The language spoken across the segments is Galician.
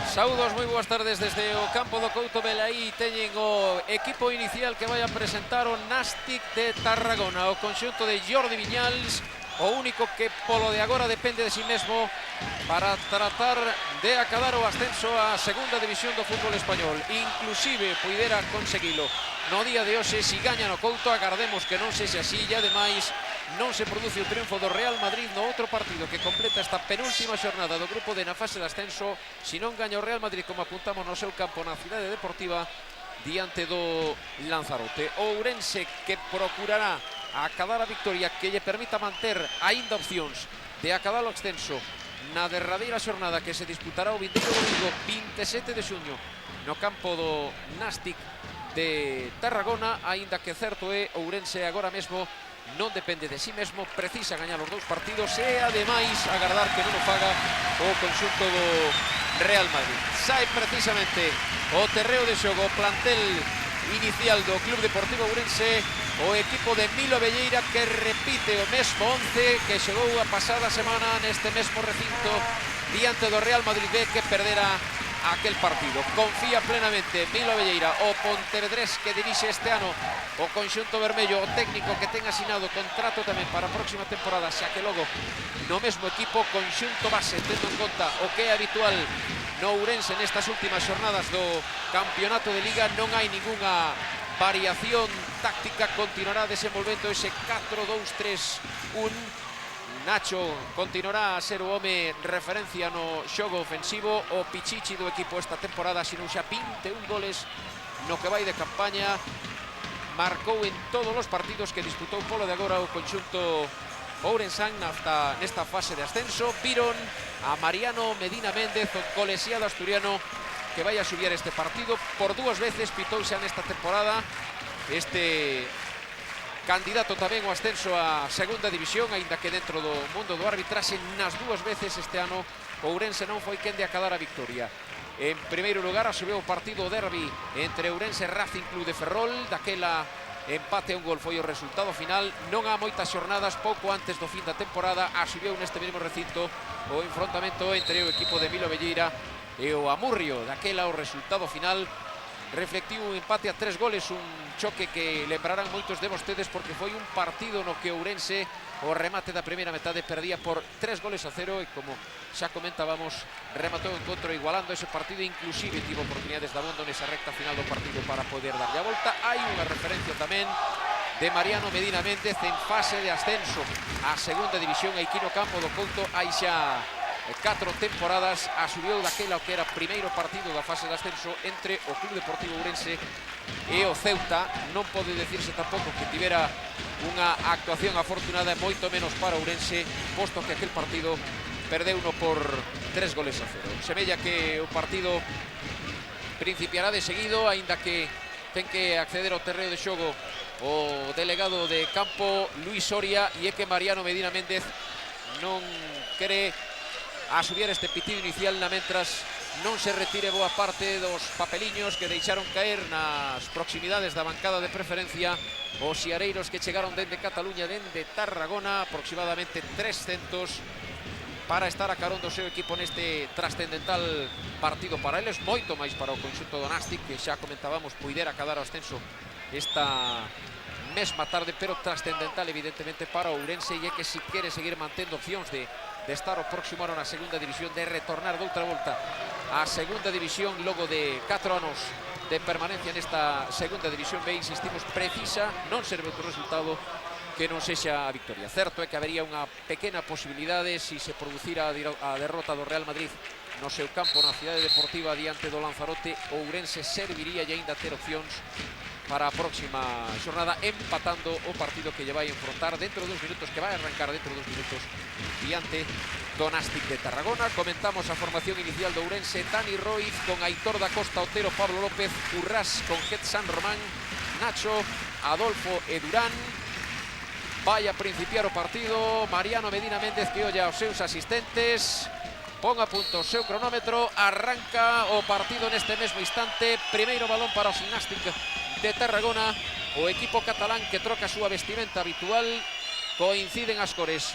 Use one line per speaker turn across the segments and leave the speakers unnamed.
Saúdos, moi boas tardes desde o campo do Couto Velaí. Teñen o equipo inicial que vai a presentar o Nástic de Tarragona, o conxunto de Jordi Viñals, o único que polo de agora depende de si mesmo para tratar de acadar o ascenso á segunda división do fútbol español. Inclusive puidera conseguilo no día de hoxe si gaña no Couto. Agardemos que non sexa así e ademais non se produce o triunfo do Real Madrid no outro partido que completa esta penúltima xornada do grupo D na fase de ascenso. Si non gaña o Real Madrid, como apuntamos no seu campo na Cidade Deportiva, diante do Lanzarote. O Ourense que procurará acadar a victoria que lle permita manter aínda opcións de acadar o ascenso na derradeira xornada que se disputará o vindeiro domingo 27 de xuño no campo do Nástic de Tarragona. Aínda que certo é, Ourense agora mesmo non depende de si mesmo, precisa gañar os dous partidos e ademais agardar que non o faga o conxunto do Real Madrid. Sae precisamente o terreo de xogo, o plantel inicial do Club Deportivo Ourense, o equipo de Milo Abelleira, que repite o mesmo 11 que xogou a pasada semana neste mesmo recinto diante do Real Madrid B, que perdera aquel partido. Confía plenamente Milo Abelleira, o pontevedrés que dirixe este ano o conxunto vermello, o técnico que ten asinado contrato tamén para a próxima temporada, xa que logo no mesmo equipo, conxunto base, tendo en conta o que é habitual no Ourense nestas últimas xornadas do campeonato de Liga. Non hai ningunha variación táctica, continuará desenvolvendo ese 4-2-3-1. Nacho continuará a ser o home referencia no xogo ofensivo, o pichichi do equipo esta temporada, sino xa 21 goles no que vai de campaña. Marcou en todos os partidos que disputou polo de agora o conxunto ourensán nesta fase de ascenso. Viron a Mariano Medina Méndez, o colexiado asturiano, que vai a subir este partido. Por dúas veces pitou xa nesta temporada este candidato tamén o ascenso á segunda división, aínda que dentro do mundo do arbitraxe nas dúas veces este ano o Ourense non foi quen de acadar a victoria. En primeiro lugar, asubiu o partido derbi entre Ourense e Racing Club de Ferrol. Daquela empate a un gol foi o resultado final. Non há moitas xornadas, pouco antes do fin da temporada, asubiu neste mesmo recinto o enfrontamento entre o equipo de Milo Abelleira e o Amurrio. Daquela o resultado final reflectiu un empate a 3 goles, un choque que lembrarán moitos de vostedes porque foi un partido no que Ourense, o remate da primeira metade, perdía por 3-0 e, como xa comentábamos, rematou o encontro igualando ese partido. Inclusive tivo oportunidades de abondo nesa recta final do partido para poder darlle a volta. Hai unha referencia tamén de Mariano Medina Méndez en fase de ascenso á segunda división. Aquí no campo do Couto hai xa 4 temporadas. Asubiu daquela o que era primeiro partido da fase de ascenso entre o Club Deportivo Ourense e o Ceuta. Non pode decirse tampouco que tivera unha actuación afortunada, moito menos para Ourense, posto que aquel partido perdeu uno por 3-0. Semella que o partido principiará de seguido, aínda que ten que acceder ao terreo de xogo o delegado de campo, Luis Soria, e é que Mariano Medina Méndez non quere asubir este pitido inicial na mentras non se retire boa parte dos papeliños que deixaron caer nas proximidades da bancada de preferencia os siareiros que chegaron dende Cataluña, dende Tarragona, aproximadamente 300, para estar a carón do seu equipo neste trascendental partido para eles, moito máis para o conxunto do Nástic, que xa comentábamos puidera acadar o ascenso esta mesma tarde, pero trascendental evidentemente para o Ourense, e é que si quere seguir mantendo opcións de estar o próximo ano na segunda división, de retornar doutra volta á segunda división logo de 4 anos de permanencia nesta segunda división B, insistimos, precisa non ser outro resultado que non sexa a victoria. Certo é que habería unha pequena posibilidade si se producira a derrota do Real Madrid no seu campo na Cidade Deportiva diante do Lanzarote. O Ourense serviría e aínda ter opcións para a próxima xornada, empatando o partido que lle vai enfrontar dentro de 2 minutos, que vai arrancar dentro de 2 minutos diante do Nástic de Tarragona. Comentamos a formación inicial do Ourense: Dani Roiz con Aitor da Costa, Otero, Pablo López, Currás con Jet San Román, Nacho, Adolfo e Durán. Vai a principiar o partido Mariano Medina Méndez, que olla aos seus asistentes, pon a punto o seu cronómetro, arranca o partido neste mesmo instante. Primeiro balón para o Nástic de Tarragona, o equipo catalán que troca a súa vestimenta habitual. Coinciden as cores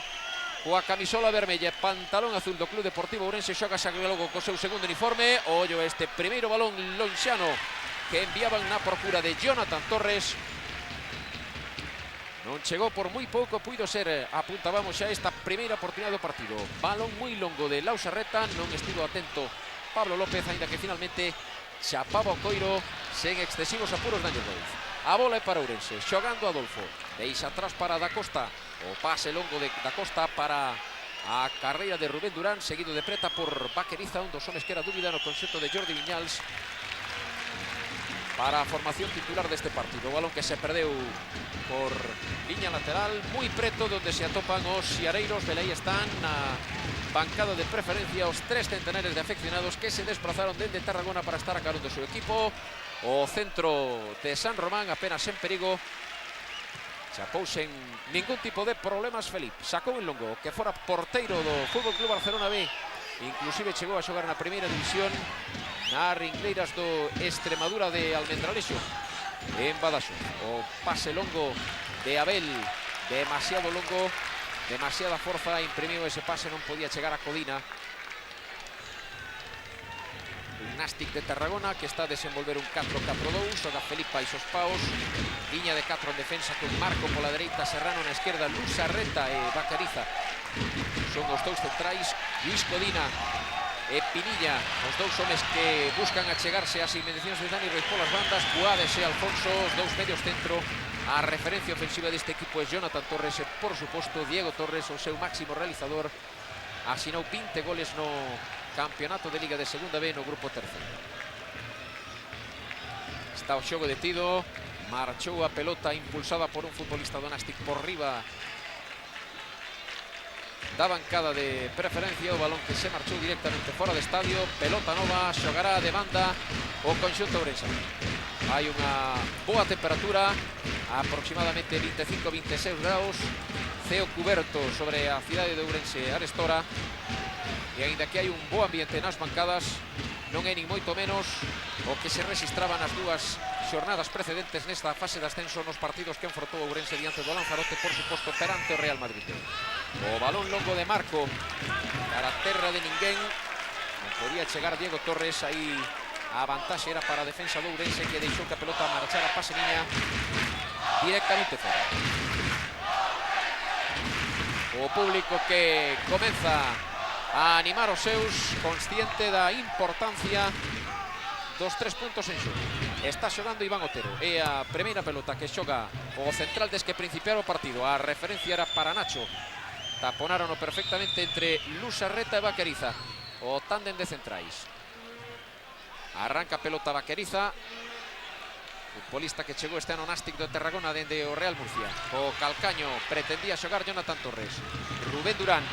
coa camisola vermella e pantalón azul do Club Deportivo Ourense, xoga xa logo co seu segundo uniforme. Ollo este primeiro balón lonxano que enviaban na procura de Jonathan Torres. Non chegou por moi pouco, puido ser, apuntábamos xa esta primeira oportunidade do partido. Balón moi longo de Lau Sarreta, non estivo atento Pablo López, aínda que finalmente chapaba o coiro sen excesivos apuros Dani Roiz. A bola é para Ourense, xogando Adolfo, deixa atrás para Da Costa, o pase longo de Da Costa para a carreira de Rubén Durán, seguido de preta por Vaqueriza, un dos homes que era dúbida no conxunto de Jordi Viñals para a formación titular deste partido. O balón que se perdeu por liña lateral, moi preto donde se atopan os xiareiros. Velaí están na bancada de preferencia os 3 centenares de afeccionados que se desplazaron dende Tarragona para estar a carón do seu equipo. O centro de San Román apenas en perigo, chapou sen ningún tipo de problemas Felipe, sacou en longo que fora porteiro do Fútbol Club Barcelona B, inclusive chegou a xogar na primeira división nas ringleiras do Extremadura de Almendralexo en Badaxo. O pase longo de Abel, demasiado longo, demasiada forza, imprimiu ese pase, non podía chegar a Codina. Nastic de Tarragona que está a desenvolver un 4-4-2, xoga Felipe Paixos Paos, liña de 4 en defensa con Marco pola dereita, Serrano na esquerda, Luz Sarreta e Vaqueriza son os dous centrais, Luis Codina e Pinilla, os dous homes que buscan achegarse ás inmediacións de Dani Roiz polas bandas, Buades e Alfonso, os dous medios centro. A referencia ofensiva deste equipo é Jonathan Torres e, por suposto, Diego Torres, o seu máximo realizador, asinou 20 goles no campeonato de Liga de Segunda B no grupo terceiro. Está o xogo detido, marchou a pelota impulsada por un futbolista do Nastic por riba da bancada de preferencia, o balón que se marchou directamente fora de estadio. Pelota nova, xogará de banda o conxunto ourensán. Hai unha boa temperatura, aproximadamente 25-26 graus, ceo cuberto sobre a cidade de Ourense arestora, e aínda que hai un bo ambiente nas bancadas, non é nin moito menos o que se registraba nas dúas xornadas precedentes nesta fase de ascenso nos partidos que enfrontou Ourense diante do Lanzarote, por suposto perante o Real Madrid. O balón longo de Marco para a terra de ninguén, non podía chegar Diego Torres, aí a vantaxe era para a defensa do Ourense, que deixou que a pelota marchara a pase liña directamente fora. O público que comeza a animar os seus, consciente da importancia dos 3 puntos en xogo. Está xogando Iván Otero, é a primeira pelota que xoga o central desde que principiara o partido. A referencia era para Nacho, taponaron perfectamente entre Luz Sarreta e Vaqueriza, o tándem de centrais. Arranca pelota Vaqueriza, futbolista que chegou este ano Nastic de Tarragona dende o Real Murcia. O calcaño pretendía xogar Jonathan Torres. Rubén Durán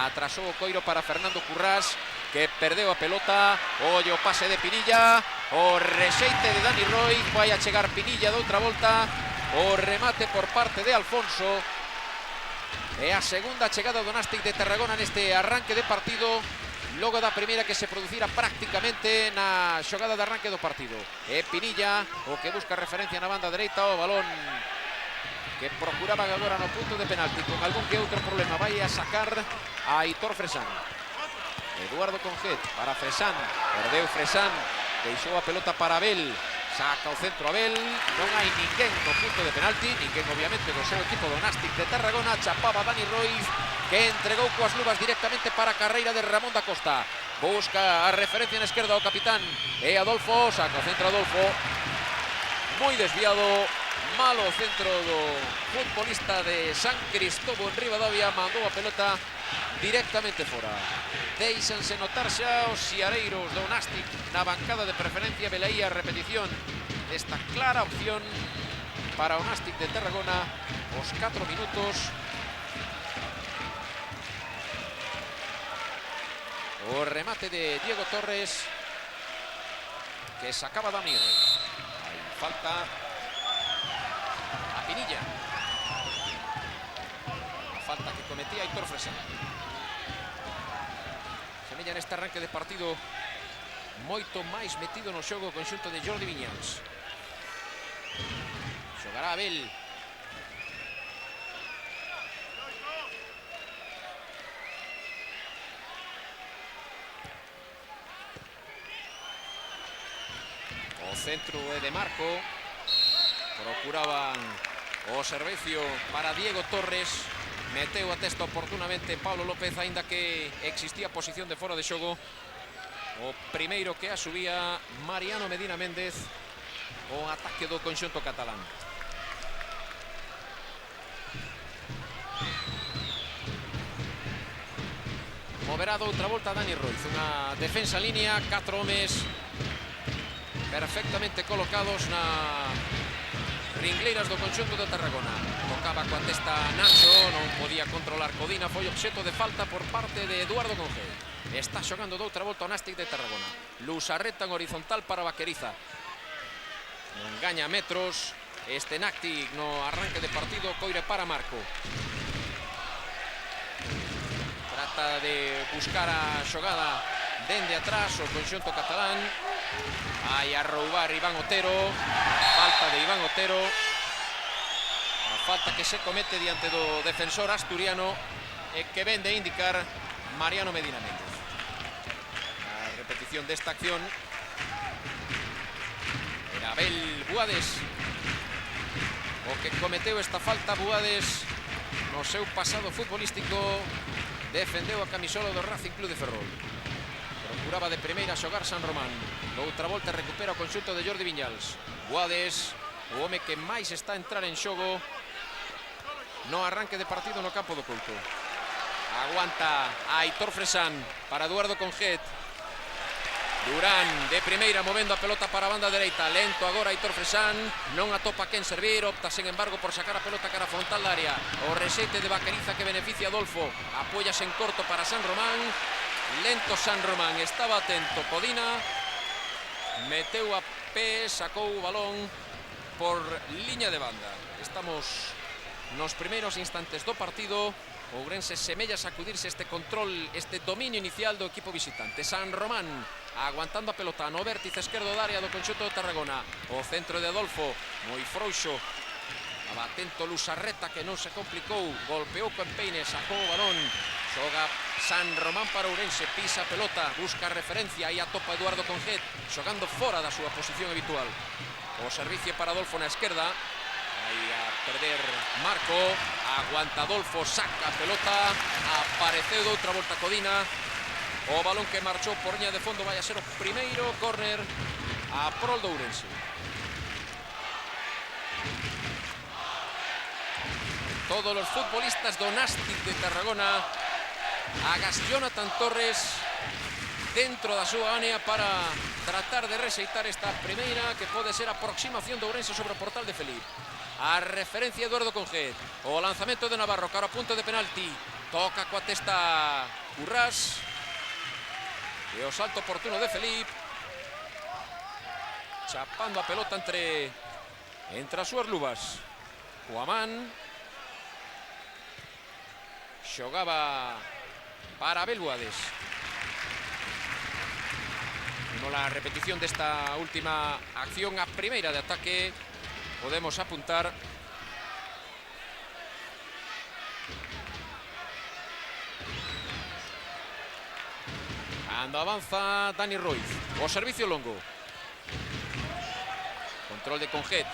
atrasou o coiro para Fernando Currás, que perdeu a pelota. Ollo o pase de Pinilla, o rexeite de Dani Roiz, vai a chegar Pinilla de outra volta, o remate por parte de Alfonso. É a segunda chegada do Nastic de Tarragona neste arranque de partido, logo da primeira que se producira prácticamente na xogada de arranque do partido. É Pinilla o que busca referencia na banda dereita, o balón que procuraba agora no punto de penalti con algún que outro problema. Vai a sacar a Aitor Fresán. Eduardo Conget para Fresán, perdeu Fresán, deixou a pelota para Abel, saca o centro Abel, non hai ninguén no punto de penalti, ninguén obviamente do seu equipo do Nastic de Tarragona. Chapaba Dani Roiz, que entregou coas luvas directamente para a carreira de Ramón da Costa. Busca a referencia na esquerda o capitán e Adolfo, saca o centro Adolfo, moi desviado, malo centro do futbolista de San Cristóbal en Ribadavia, mandou a pelota directamente fora. Deixanse notar xa os xiareiros do Nastic na bancada de preferencia. Velaí a repetición desta clara opción para o Nastic de Tarragona os 4 minutos. O remate de Diego Torres, que sacaba Dani Roiz. Hai falta a Pinilla, a falta que cometía Aitor Fresán. Semella neste arranque de partido moito máis metido no xogo o conxunto de Jordi Viñals. Xogará Abel. centro de Marco. Procuraban o servicio para Diego Torres. Meteu a testa oportunamente Pablo López, aínda que existía posición de fora de xogo. O primeiro que a subía Mariano Medina Méndez. O ataque do conxunto catalán. Moverá doutra volta Dani Roiz. Unha defensa línea, 4 homes perfectamente colocados na ringleiras do conxunto de Tarragona. Tocaba coa testa Nacho, non podía controlar Codina, foi obxeto de falta por parte de Eduardo Congel. Está xogando doutra volta o Nástic de Tarragona. Lusarreta en horizontal para Vaqueriza. Non gaña metros este Nástic no arranque de partido. Coire para Marco. Trata de buscar a xogada dende atrás o conxunto catalán. Vai a roubar Iván Otero. Falta de Iván Otero. A falta que se comete diante do defensor asturiano e que ven de indicar Mariano Medina Méndez. A repetición desta acción era Abel Buades o que cometeu esta falta. Buades, no seu pasado futbolístico, defendeu a camisola do Racing Club de Ferrol. Procuraba de primeira xogar San Román. Doutra volta recupera o conxunto de Jordi Viñals. Buades, o home que máis está a entrar en xogo no arranque de partido no campo do Couto. Aguanta Aitor Fresán para Eduardo Conget. Durán de primeira movendo a pelota para a banda dereita. Lento agora Aitor Fresán. Non atopa quen servir. Opta, sen embargo, por sacar a pelota cara frontal da área. O reseite de Vaqueriza que beneficia a Adolfo. Apóyase en corto para San Román. Lento San Román. Estaba atento Codina. Meteu a pé. Sacou o balón por liña de banda. Estamos nos primeiros instantes do partido. Ourense semella sacudirse este control, este dominio inicial do equipo visitante. San Román aguantando a pelota no vértice esquerdo da área do conxunto de Tarragona. O centro de Adolfo, moi frouxo. Estaba atento Lusarreta, que non se complicou. Golpeou con peine, sacou o balón. Xoga San Román para Ourense, pisa a pelota, busca referencia e atopa Eduardo Conget, xogando fora da súa posición habitual. O servicio para Adolfo na esquerda. Vai a perder Marco. Aguanta Adolfo, saca a pelota. Apareceu de outra volta Codina. O balón que marchou por liña de fondo vai a ser o primeiro córner a prol do Ourense. Todos os futbolistas do Nástic de Tarragona agas Jonathan Torres dentro da súa área para tratar de rexeitar esta primeira que pode ser a aproximación do Ourense sobre o portal de Felip. A referencia Eduardo Conget. O lanzamento de Navarro cara ao punto de penalti. Toca coa testa Currás. E o salto oportuno de Felip. Chapando a pelota entre as súas luvas. Guamán. Xogaba para Abel Buades. La repetición desta última acción, a primeira de ataque. Podemos apuntar. Cando avanza Dani Roiz. O servicio longo. Control de Conget.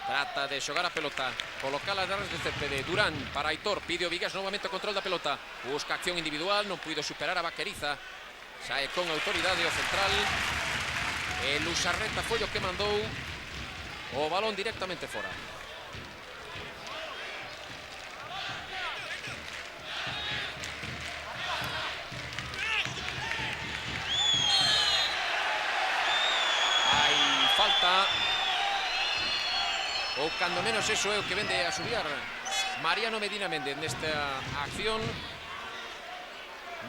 Trata de xogar a pelota. Colocala nas de céspede. Durán para Aitor. Pide o Vigas novamente o control da pelota. Busca acción individual. Non puido superar a Vaqueriza. Sae con autoridade o central. E Lusarreta foi o que mandou o balón directamente fora. Hai falta. Ou cando menos eso é o que vende a subiar Mariano Medina Méndez nesta acción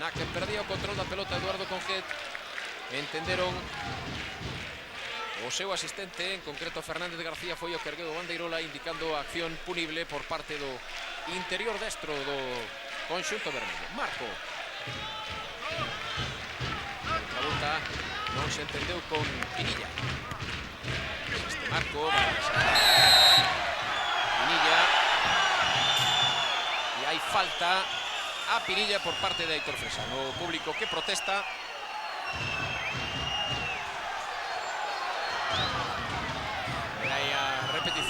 na que perdía o control da pelota Eduardo Conget. Entenderon o seu asistente, en concreto Fernández García, foi o que ergueu o bandeirola indicando a acción punible por parte do interior destro do conxunto vermello. Marco. Outra volta non se entendeu con Pinilla. Este Marco va a Pinilla. E hai falta a Pinilla por parte de Aitor Fresán. O público que protesta.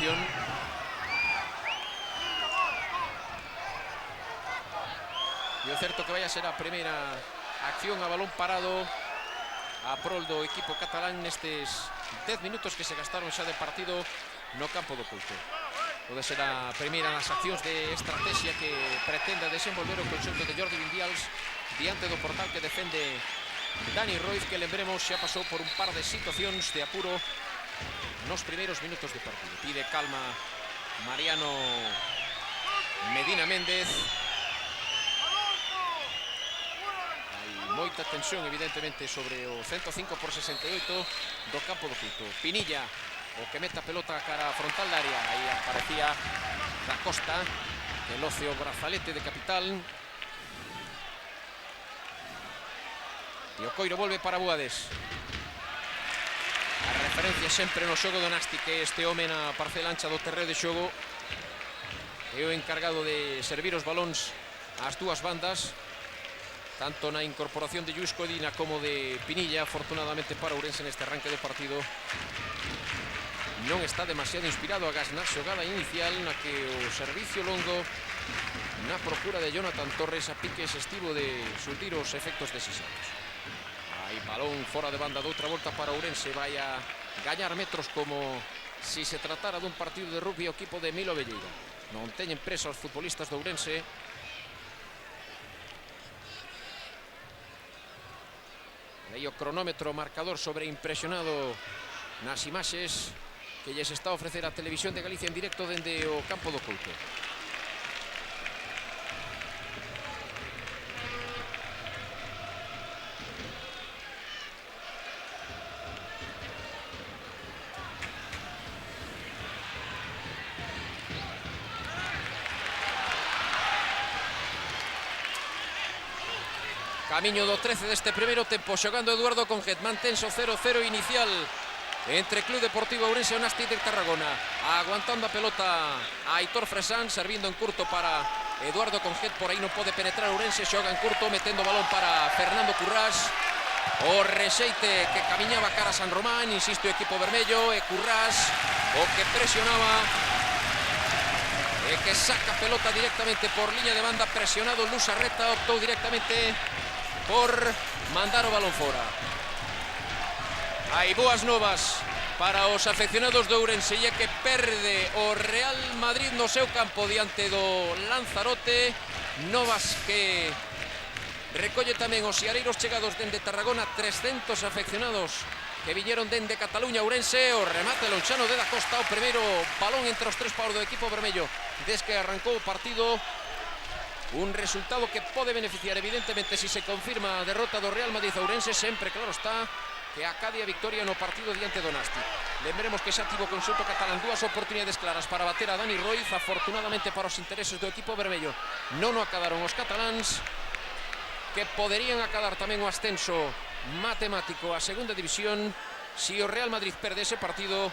posición. E o certo que vai a ser a primeira acción a balón parado a prol do equipo catalán nestes 10 minutos que se gastaron xa de partido no campo do Couto. Pode ser a primeira das accións de estrategia que pretenda desenvolver o conxunto de Jordi Vinyals diante do portal que defende Dani Roiz, que lembremos xa pasou por un par de situacións de apuro nos primeiros minutos de partido. Pide calma Mariano Medina Méndez. Moita tensión evidentemente sobre o 105/68 do campo do Couto. Pinilla, o que mete a pelota cara a frontal da área. Aí aparecía Da Costa, que loce o brazalete de capital. E o coiro volve para Buades. A referencia sempre no xogo do Nástic, que este home na parcela ancha do terreo de xogo é o encargado de servir os balóns ás dúas bandas, tanto na incorporación de Lluís Codina como de Pinilla. Afortunadamente para Ourense neste arranque de partido non está demasiado inspirado a gas na xogada inicial, na que o servicio longo na procura de Jonathan Torres a piques estivo de surtir os efectos decisivos. Aí balón fora de banda doutra volta para Ourense. Vai a gañar metros como si se tratara dun partido de rugby o equipo de Milo Velleira. Non teñen presa os futbolistas de Ourense. Aí o cronómetro marcador sobreimpresionado nas imaxes que lles está a ofrecer a Televisión de Galicia en directo dende o campo do Couto. Camiño do 13 deste primeiro tempo, xogando Eduardo Conget. Mantense o 0-0 inicial entre Club Deportivo Ourense e o Nástic de Tarragona. Aguantando a pelota a Aitor Fresán, servindo en curto para Eduardo Conget. Por aí non pode penetrar Ourense, xoga en curto, metendo balón para Fernando Currás. O rexeite que camiñaba cara a San Román, insisto, o equipo vermello, e Currás o que presionaba e que saca pelota directamente por liña de banda. Presionado Luz Arreta, optou directamente por mandar o balón fora. Hai boas novas para os afeccionados do Ourense, e é que perde o Real Madrid no seu campo diante do Lanzarote. Novas que recolle tamén os siareiros chegados dende Tarragona. 300 afeccionados que viñeron dende Cataluña a Ourense. O remate lonchano de Da Costa, o primeiro balón entre os tres paus do equipo vermello desde que arrancou o partido. Un resultado que pode beneficiar evidentemente si se confirma a derrota do Real Madrid a Ourense. Sempre claro está que acadia victoria no partido diante do Nástic. Lembremos que xa tivo o conxunto catalán dúas oportunidades claras para bater a Dani Roiz. Afortunadamente para os intereses do equipo vermello non o acabaron os cataláns, que poderían acabar tamén o ascenso matemático a segunda división si o Real Madrid perde ese partido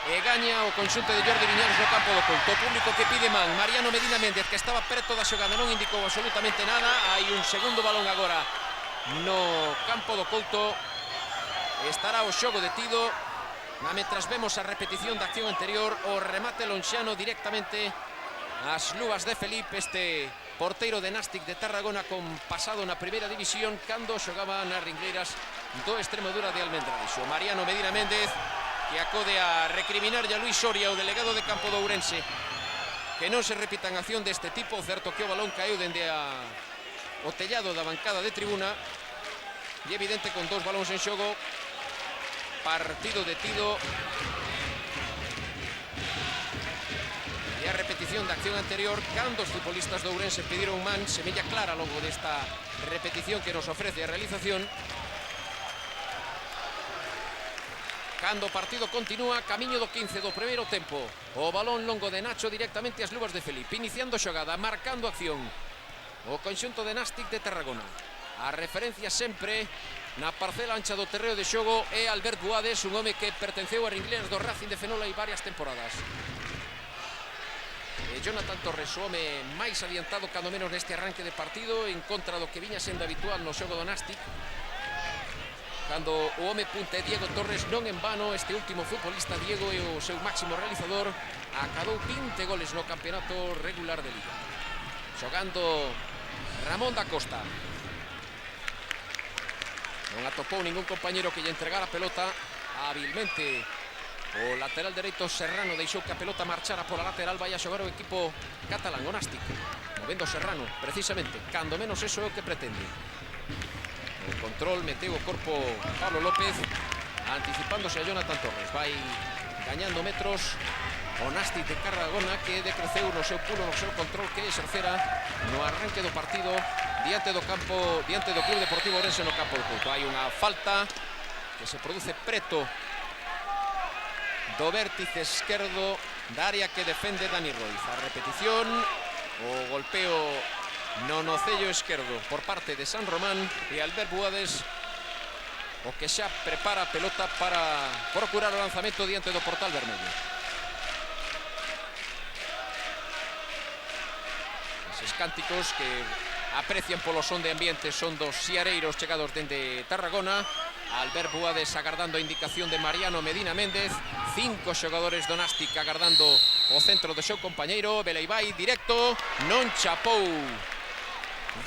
e gaña o conxunto de Jordi Viñals no campo do Couto. O público que pide man. Mariano Medina Méndez, que estaba perto da xogada, non indicou absolutamente nada. Hai un segundo balón agora no campo do Couto. Estará o xogo detido mentras vemos a repetición da acción anterior. O remate lonxiano directamente ás luvas de Felipe, este porteiro de Nástic de Tarragona con pasado na primeira división cando xogaba nas ringleiras do Extremadura de Almendralexo. Mariano Medina Méndez, que acode a recriminarlle a Luis Soria, o delegado de campo do Ourense, que non se repitan acción deste tipo. Certo que o balón caeu dende o tellado da bancada de tribuna, e evidente con dous balóns en xogo, partido detido. E a repetición da acción anterior, cando os futbolistas do Ourense pediron man, semella clara logo desta repetición que nos ofrece a realización. Cando o partido continúa, camiño do 15 do primeiro tempo. O balón longo de Nacho directamente ás luvas de Felipe, iniciando xogada, marcando acción o conxunto de Nástic de Tarragona. A referencia sempre na parcela ancha do terreo de xogo é Albert Buades, un home que pertenceu a ringleiras do Racing de Fenola hai varias temporadas. Jonathan Torres, o home máis adiantado cando menos neste arranque de partido, en contra do que viña sendo habitual no xogo do Nástic. Cando o home punta é Diego Torres, non en vano este último futbolista. Diego é o seu máximo realizador. acadou 20 goles no campeonato regular de Liga. Xogando Ramón da Costa. Non atopou ningún compañero que lle entregara a pelota. Hábilmente o lateral dereito Serrano deixou que a pelota marchara pola lateral. Vai a xogar o equipo catalán, o Nástic. Movendo Serrano, precisamente, cando menos eso é o que pretende. O control, meteu o corpo Pablo López, anticipándose a Jonathan Torres. Vai gañando metros o Nástic de Tarragona, que decreceu no seu pulo, no seu control que exercera no arranque do partido diante do campo, diante do Club Deportivo Ourense no campo do Couto. Hai unha falta que se produce preto do vértice esquerdo da área que defende Dani Roiz. A repetición, o golpeo no nocello esquerdo por parte de San Román e Albert Buades, o que xa prepara a pelota para procurar o lanzamento diante do portal vermello. Eses cánticos que aprecian polo son de ambiente son dos xiareiros chegados dende Tarragona. Albert Buades agardando a indicación de Mariano Medina Méndez. 5 xogadores do Nástic agardando o centro do seu compañeiro. Beleibai directo, non chapou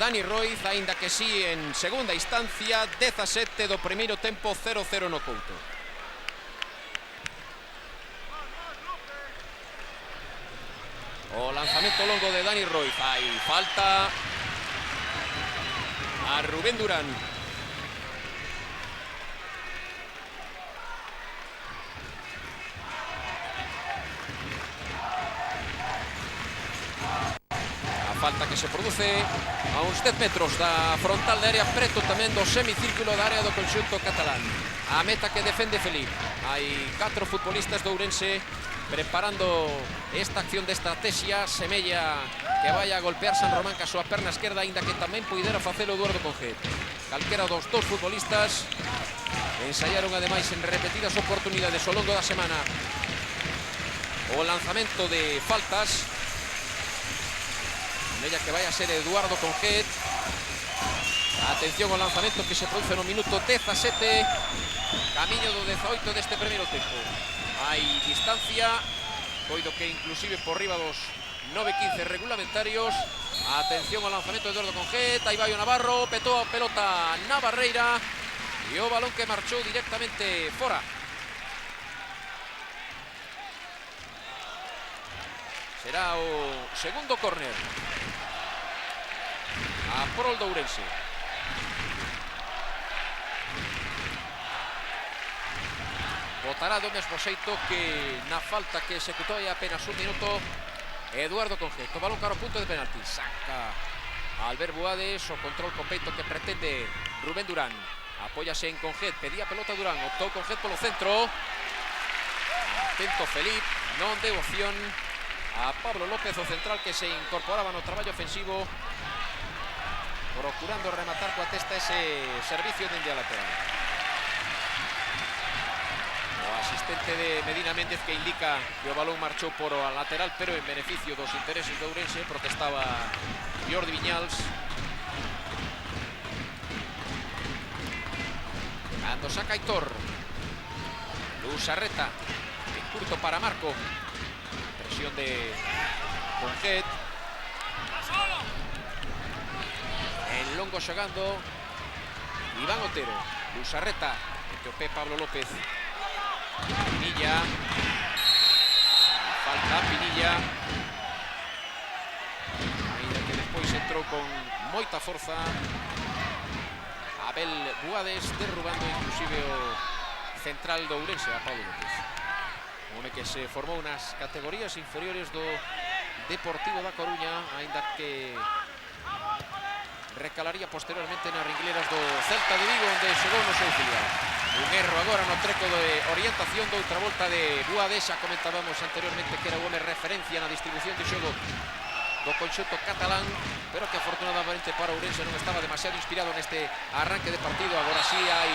Dani Roiz, aínda que sí en segunda instancia. 17 do primeiro tempo, 0-0 no Couto. O lanzamento longo de Dani Roiz. Hai falta a Rubén Durán. Falta que se produce a uns 10 metros da frontal de área, preto tamén do semicírculo da área do conxunto catalán. A meta que defende Felipe. Hai 4 futbolistas do Ourense preparando esta acción de estrategia. Semella que vai a golpear San Román ca súa perna esquerda, aínda que tamén puidera facelo Eduardo Conjet. Calquera dos dous futbolistas ensayaron ademais en repetidas oportunidades ao longo da semana o lanzamento de faltas. Ella que vai a ser Eduardo Conjet. Atención ao lanzamento que se produce no minuto 17, camiño do 18 deste primeiro tempo. Hai distancia, coido que inclusive por riba dos 9-15 regulamentarios. Atención ao lanzamento de Eduardo Conjet. Aí vai o Navarro, petou a pelota na barreira e o balón que marchou directamente fora. Será o segundo córner a prol do Ourense. Botará do mesmo xeito que na falta que executou hai apenas un minuto Eduardo Conjet. O balón cara ao punto de penalti. Saca Albert Buades, o control con peito que pretende Rubén Durán. Apóyase en Conjet, pedía pelota Durán, optou Conjet polo centro. Atento Felipe, non deu opción a Pablo López, o central que se incorporaba no traballo ofensivo, procurando rematar coa testa ese servicio dende a lateral. O asistente de Medina Méndez que indica que o balón marchou por a lateral, pero en beneficio dos intereses de Ourense. Protestaba Jordi Viñals. Cando saca Aitor, Luz Arreta, en curto para Marco. Presión de Conjet. En longo xogando Iván Otero. Luz Arreta, Etiopé Pablo López. Pinilla. Falta Pinilla. Ainda que despois entrou con moita forza Abel Buades, derrubando inclusive o central do Ourense, a Pablo López. Un home que se formou nas categorías inferiores do Deportivo da Coruña, aínda que recalaría posteriormente nas ringleras do Celta de Vigo, onde xogou no seu filial. Un erro agora no treco de orientación de outra volta de Buades. Xa comentábamos anteriormente que era o home referencia na distribución de xogo do conxunto catalán, pero que afortunadamente para Ourense non estaba demasiado inspirado neste arranque de partido. Agora sí hai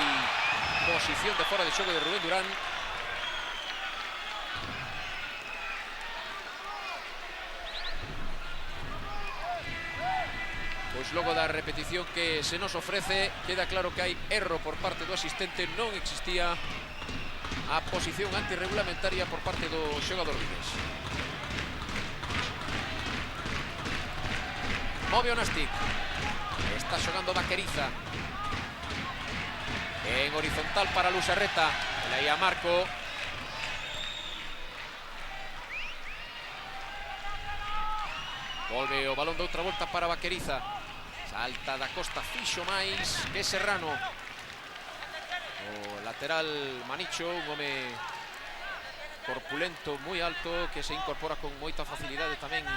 posición de fora de xogo de Rubén Durán. Pois logo da repetición que se nos ofrece, queda claro que hai erro por parte do asistente. Non existía a posición antirregulamentaria por parte do xogador vigués. Move o Nastic. Está xogando Vaqueriza. En horizontal para Lusarreta. Aí a Marco. Volve o balón de outra volta para Vaqueriza. Salta da Costa, fixo máis que Serrano. O lateral Manicho, un home corpulento, moi alto, que se incorpora con moita facilidade tamén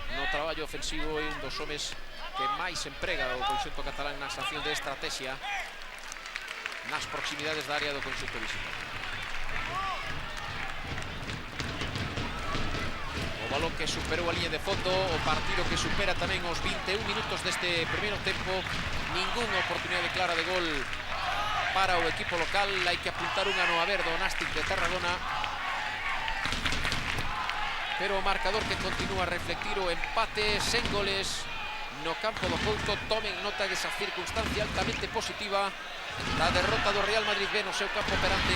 no traballo ofensivo, e un dos homes que máis emprega o conxunto catalán na acción de estrategia nas proximidades da área do conxunto visitante. O balón que superou a liña de fondo, o partido que supera tamén os 21 minutos deste primeiro tempo. Ninguna oportunidade clara de gol para o equipo local. Hai que apuntar unha no haber do Nastic de Tarragona, pero o marcador que continúa a reflectir o empate sen goles no campo do Couto. Tomen nota desa circunstancia altamente positiva da derrota do Real Madrid B no seu campo perante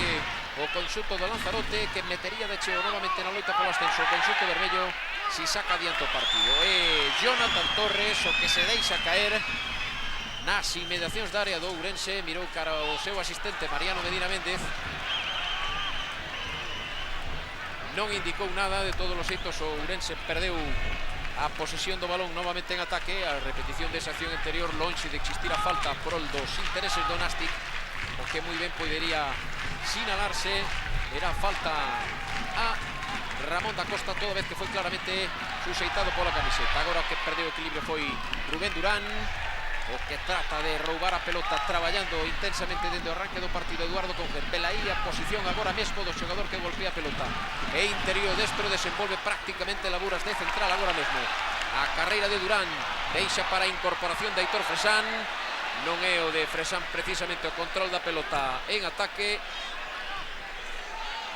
o conxunto do Lanzarote, que metería de cheo novamente na loita polo ascenso o conxunto vermello si saca adiante o partido. E Jonathan Torres o que se deixa caer nas inmediacións da área do Ourense, mirou cara ao seu asistente Mariano Medina Méndez, non indicou nada. De todos os xeitos o Ourense perdeu a posesión do balón novamente en ataque. A repetición desa acción anterior, lonxe de existir a falta prol dos intereses do Nastic, o que moi ben podería sinalarse era falta a Ramón da Costa, toda vez que foi claramente suxeitado pola camiseta. Agora o que perdeu o equilibrio foi Rubén Durán, o que trata de roubar a pelota traballando intensamente dende o arranque do partido Eduardo Conger. Velaí a posición agora mesmo do xogador que golpea a pelota e interior destro, desenvolve prácticamente laburas de central agora mesmo. A carreira de Durán deixa para a incorporación de Aitor Fresán. Non é o de Fresán precisamente o control da pelota en ataque.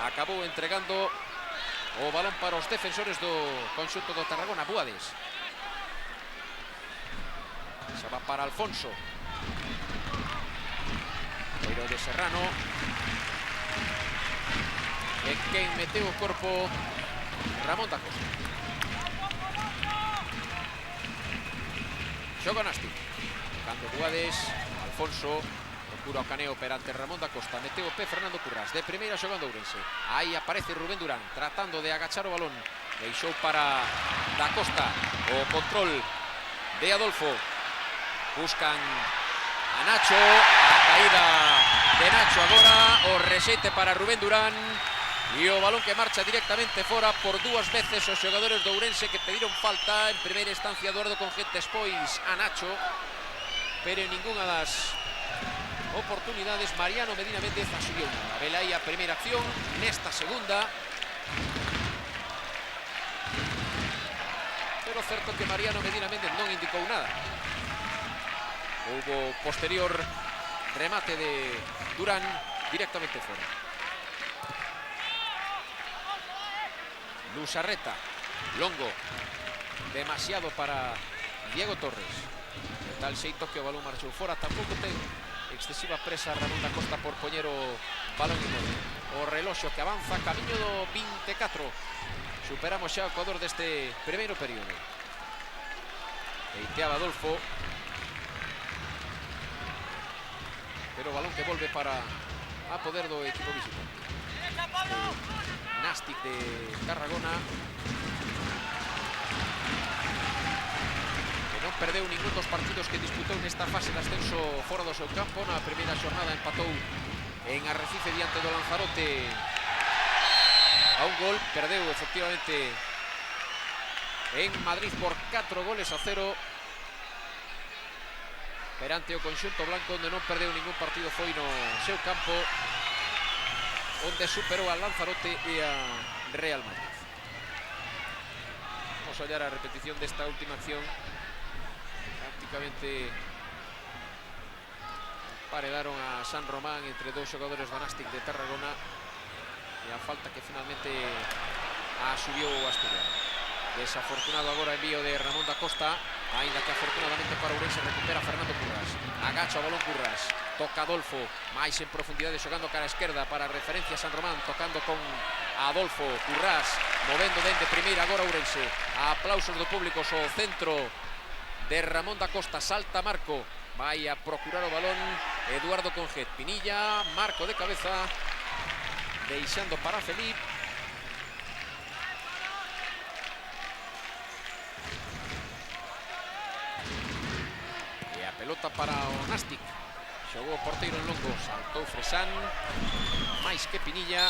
Acabou entregando o balón para os defensores do conxunto do Tarragona. Buades. Se va para Alfonso. Pero de Serrano. E quen meteu o corpo Ramón da Costa. Xoga Nastic. Cando Buades. Alfonso. Procura o caneo perante Ramón da Costa. Meteu o pé Fernando Currás. De primeira xogando Ourense. Aí aparece Rubén Durán tratando de agachar o balón. Deixou para da Costa. O control de Adolfo. Buscan a Nacho, a caída de Nacho agora, o rexete para Rubén Durán e o balón que marcha directamente fora. Por dúas veces os xogadores do Ourense que pediron falta, en primeira instancia Eduardo Conget, despois a Nacho, pero en ninguna das oportunidades Mariano Medina Méndez asumiu nada. Velaí a primeira acción, nesta segunda, pero certo que Mariano Medina Méndez non indicou nada. Houbo posterior remate de Durán directamente fora. Lusarreta, longo, demasiado para Diego Torres. De tal xeito que o balón marchou fora. Tampouco ten excesiva presa Ramón da Costa por poñer o balón en modo. O reloxo que avanza camiño do 24. Superamos xa o ecuador deste primeiro período. Peiteaba Adolfo. Pero o balón que volve para a poder do equipo visitante. Nastic de Tarragona, que non perdeu ningún dos partidos que disputou nesta fase de ascenso fora do seu campo. Na primeira xornada empatou en Arrecife diante do Lanzarote a un gol. Perdeu efectivamente en Madrid por 4-0 perante o conxunto blanco, onde non perdeu ningún partido foi no seu campo, onde superou a Lanzarote e a Real Madrid. Vamos a ollar a repetición desta última acción. Prácticamente paredaron a San Román entre dous xogadores do Nastic de Tarragona e a falta que finalmente asubiu o asturiano. Desafortunado agora envío de Ramón da Costa, ainda que afortunadamente para Ourense recupera Fernando Currás. Agacha o balón Currás, toca Adolfo, máis en profundidade xogando cara a esquerda para referencia San Román, tocando con Adolfo. Currás movendo dende primeira agora Ourense. A aplausos do público o centro de Ramón da Costa. Salta Marco, vai a procurar o balón Eduardo Conget. Pinilla, Marco de cabeza, deixando para Felip. E a pelota para o Nastic. Xogou o porteiro en longo, saltou Fresán, máis que Pinilla.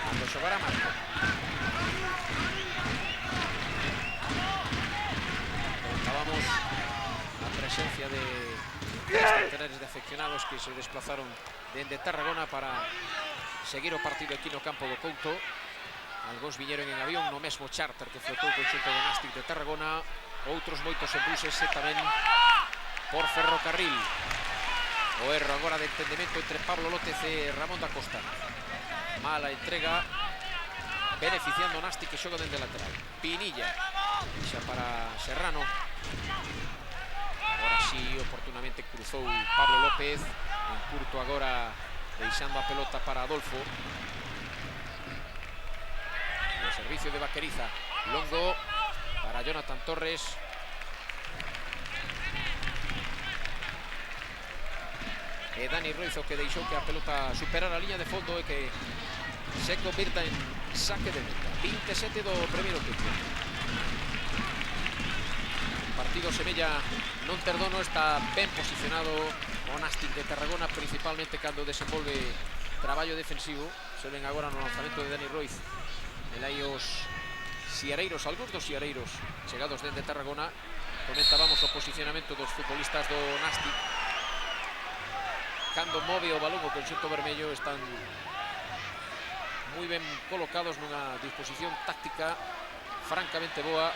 Cando xogará Marco. Comentábamos a presencia de centenares de afeccionados que se desplazaron dende Tarragona para seguir o partido aquí no campo do Couto. Algúns viñeron en avión no mesmo charter que flotou o conxunto do Nastic de Tarragona, outros moitos en buses e tamén por ferrocarril. O erro agora de entendemento entre Pablo López e Ramón da Costa. Mala entrega, beneficiando o Nastic que xoga dende lateral. Pinilla, xa para Serrano. Agora sí, oportunamente cruzou Pablo López, en curto agora deixando a pelota para Adolfo. O servicio de Vaqueriza, longo para Jonathan Torres. E Dani Roizo que deixou que a pelota superara a liña de fondo e que se convirta en saque de meta. 27 do primeiro tempo. O partido semella non ter dono, está ben posicionado o Nastic de Tarragona, principalmente cando desenvolve traballo defensivo. Se ven agora no lanzamento de Dani Roiz. E aí os siareiros, algúns dos siareiros chegados dende Tarragona. Comentábamos o posicionamento dos futbolistas do Nastic. Cando move o balón o conxunto vermello están moi ben colocados nunha disposición táctica francamente boa,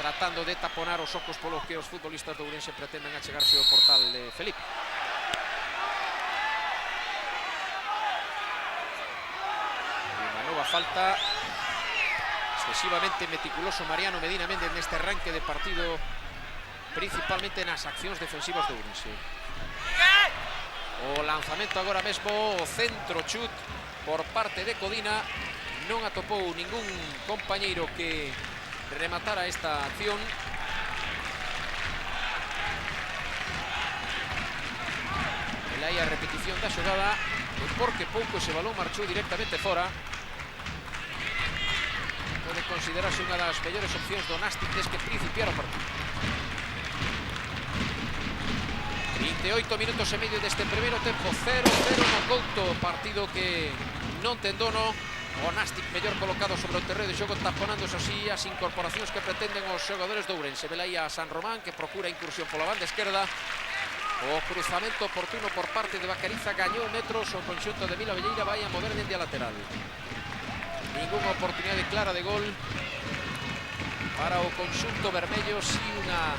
tratando de taponar os ocos polos que os futbolistas do Ourense pretenden achegarse ao portal de Felipe. Unha nova falta, excesivamente meticuloso Mariano Medina Méndez neste arranque de partido, principalmente nas accións defensivas do Ourense. O lanzamento agora mesmo, o centro chut por parte de Codina, non atopou ningún compañeiro que rematara esta acción. E aí a repetición da xogada, e porque pouco ese balón marchou directamente fora. Pode considerarse unha das mellores opcións do Nastic desde que principiara o partido. 28 minutos e medio deste primeiro tempo, 0-0 no Couto, partido que non ten dono. O Nastic mellor colocado sobre o terreo de xogo, taponándose así as incorporacións que pretenden os xogadores do Ourense. Velaí a San Román, que procura incursión pola banda esquerda. O cruzamento oportuno por parte de Vaqueriza, gañou metros o conxunto de Vila Velleira, vai a mover dende a lateral. Ninguna oportunidade clara de gol para o conxunto vermello, si unha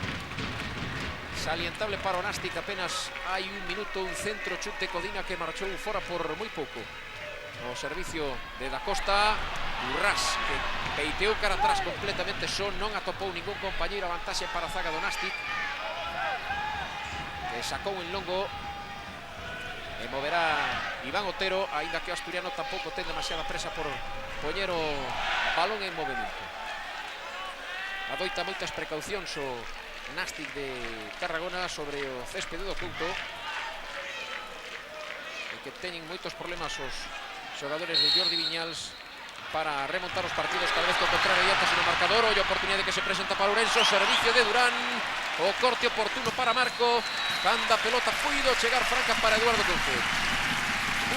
salientable para o Nastic. Apenas hai un minuto, un centro chute Codina que marchou fora por moi pouco. O servicio de Da Costa, Urrás que peiteou cara atrás completamente só, non atopou ningún compañeiro. A vantaxe para a zaga do Nastic, que sacou en longo e moverá Iván Otero, aínda que o asturiano tampouco ten demasiada presa por poñer o balón en movimento. Adoita moitas precaucións o Nastic de Tarragona sobre o céspede do Couto, e que teñen moitos problemas os xogadores de Jordi Viñals para remontar os partidos cada vez que o contrario diantas no marcador. Ollo a oportunidade que se presenta para Ourense, o servicio de Durán, o corte oportuno para Marco, cando a pelota puido chegar franca para Eduardo Conget.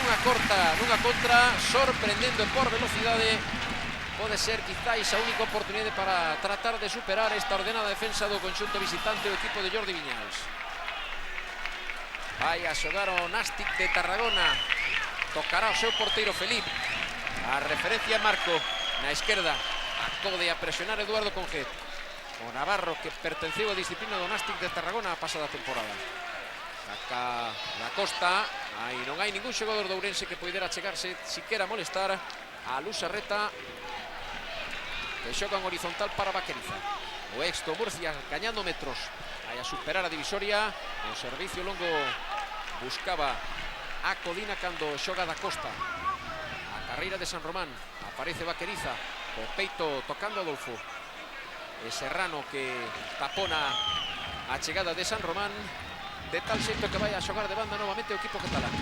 Unha contra, sorprendendo por velocidade. Pode ser quizáis a única oportunidade para tratar de superar esta ordenada defensa do conxunto visitante do equipo de Jordi Viñals. Vai a xogar o Nastic de Tarragona, tocará o seu porteiro Felipe. A referencia Marco na esquerda, acode a presionar Eduardo Conget. O navarro que pertenceu á disciplina do Nastic de Tarragona a pasada temporada. Saca Da Costa, aí non hai ningún xogador do Ourense que poidera chegarse siquera a molestar a Lusa Reta, que xoga en horizontal para Vaqueriza. O Exto Murcia gañando metros, vai a superar a divisoria. O servicio longo buscaba a Codina cando xoga da Costa. A carreira de San Román, aparece Vaqueriza, o peito tocando Adolfo. E Serrano que tapona a chegada de San Román, de tal xeito que vai a xogar de banda novamente o equipo catalán.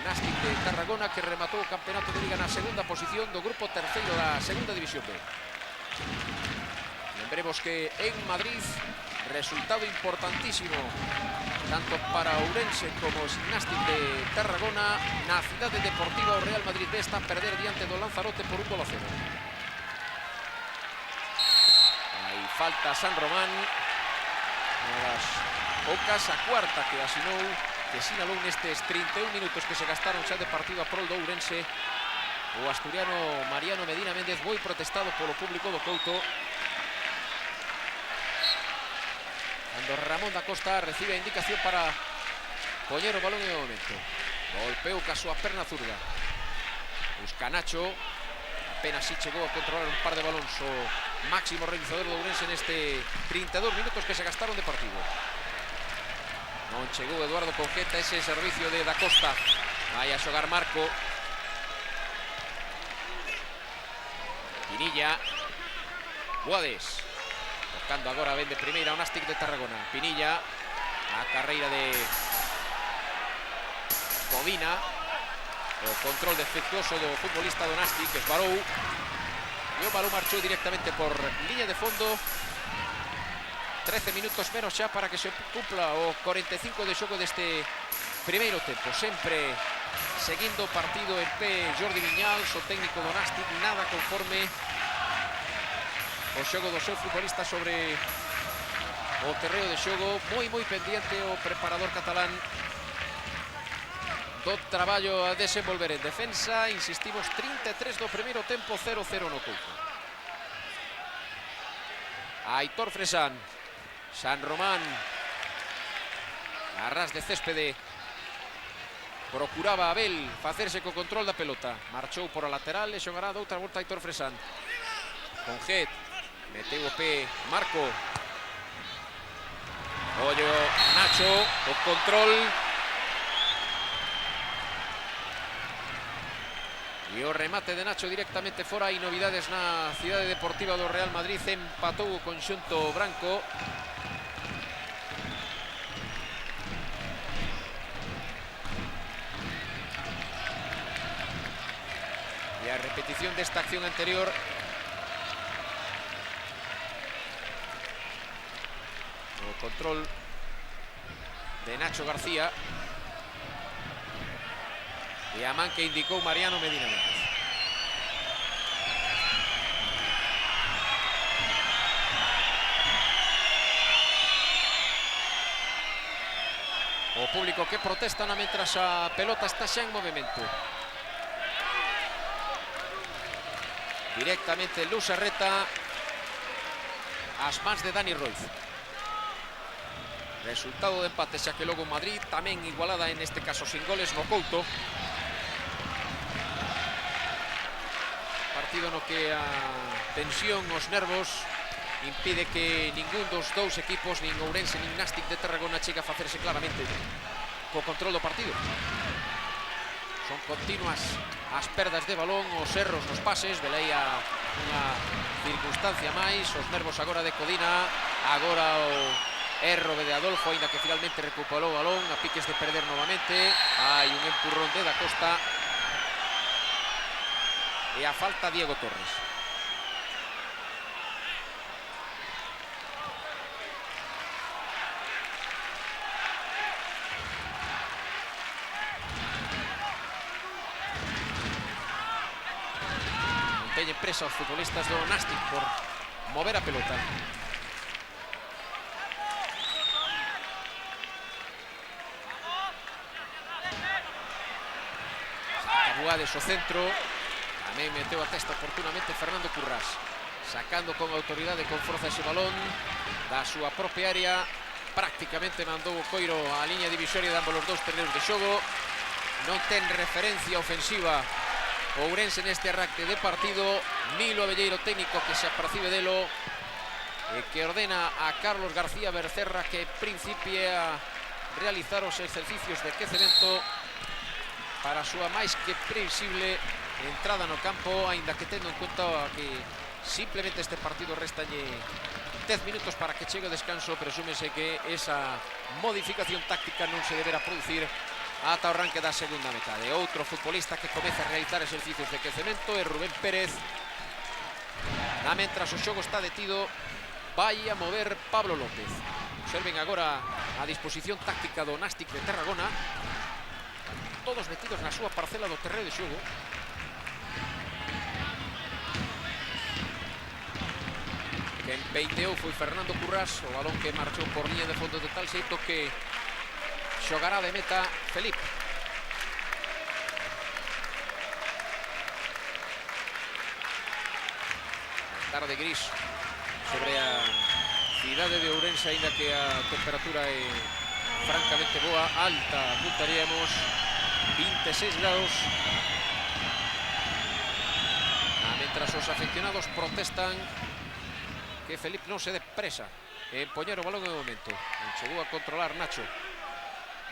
Nastic de Tarragona, que rematou o campeonato de Liga na segunda posición do grupo terceiro da segunda división B. Lembremos que en Madrid, resultado importantísimo tanto para Ourense como Nastic de Tarragona. Na cidade deportiva o Real Madrid B está a perder diante do Lanzarote por 1-0. Aí falta San Román, unha das poucas, a cuarta que sinalou nestes 31 minutos que se gastaron xa de partido a prol do Ourense. O asturiano Mariano Medina Méndez, moi protestado polo público do Couto, cando Ramón da Costa recibe a indicación para poñer o balón en o momento. Golpeou ca súa perna zurda. Busca Nacho, apenas si chegou a controlar un par de balóns o máximo realizador do Ourense neste 32 minutos que se gastaron de partido. Non chegou Eduardo Conjeta, ese servicio de da Costa. Vai a xogar Marco. Pinilla. Guades. Tocando agora ben de primeira o Nastic de Tarragona. Pinilla, a carreira de Codina. O control defectuoso do futbolista do Nastic, esbarou. E o balón marchou directamente por liña de fondo. 13 minutos menos xa para que se cumpla o 45 de xogo deste primeiro tempo. Sempre seguindo o partido en pé Jordi Viñals, o técnico do Nastic, nada conforme o xogo do seu futbolista sobre o terreo de xogo. Moi pendiente o preparador catalán do traballo a desenvolver en defensa. Insistimos, 33 do primeiro tempo, 0-0 no Couto. Aitor Fresán. San Román, a ras de céspede, procuraba Abel facerse co control da pelota. Marchou por a lateral e xogará doutra volta Aitor Fresán. Conjet, meteu o pé Marco. Ollo Nacho, o control. E o remate de Nacho directamente fora. Hai novidades na cidade deportiva do Real Madrid. Empatou o conxunto branco. E a repetición desta acción anterior. O control de Nacho García. E a man que indicou Mariano Medina Méndez. O público que protesta mentras a pelota está xa en movimento. Directamente Luz Arreta ás mans de Dani Roiz. Resultado de empate, xa que logo Madrid tamén igualada, en este caso sin goles, no Couto. Partido no que a tensión, os nervos, impide que ningún dos dous equipos, nin Ourense nin Nastic de Tarragona, chega a facerse claramente co control do partido. Son continuas as perdas de balón, os erros nos pases. Velaí unha circunstancia máis. Os nervos agora de Codina. Agora o erro de Adolfo, ainda que finalmente recuperou o balón a piques de perder novamente. Hai un empurrón de da Costa. E a falta Diego Torres. Teñen presa os futbolistas do Nastic por mover a pelota. Saca Buades o centro. Tamén meteu a testa oportunamente Fernando Currás. Sacando con autoridade e con forza ese balón da súa propia área. Prácticamente mandou o coiro á liña divisoria de ambos os dous terreos de xogo. Non ten referencia ofensiva o Ourense neste arranque de partido. Milo Abelleiro, técnico, que se apercibe delo e que ordena a Carlos García Bercerra que principie a realizar os exercicios de quecemento para a súa máis que previsible entrada no campo, aínda que tendo en conta que simplemente este partido restalle 10 minutos para que chegue o descanso, presúmese que esa modificación táctica non se deberá producir ata o arranque da segunda metade. Outro futbolista que comeza a realizar exercicios de quecemento é Rubén Pérez. Mentras o xogo está detido, vai a mover Pablo López. Observen agora a disposición táctica do Nástic de Tarragona, todos metidos na súa parcela do terreo de xogo. Quen peiteou foi Fernando Currás, o balón que marchou por línea de fondo de tal xeito que xogará de meta Felipe. Tarde gris sobre a cidade de Ourense, aínda que a temperatura é francamente boa, alta, apuntaríamos 26 graus. Mentras os aficionados protestan que Felipe non se dé presa en poñer o balón en o momento. Chegou a controlar Nacho,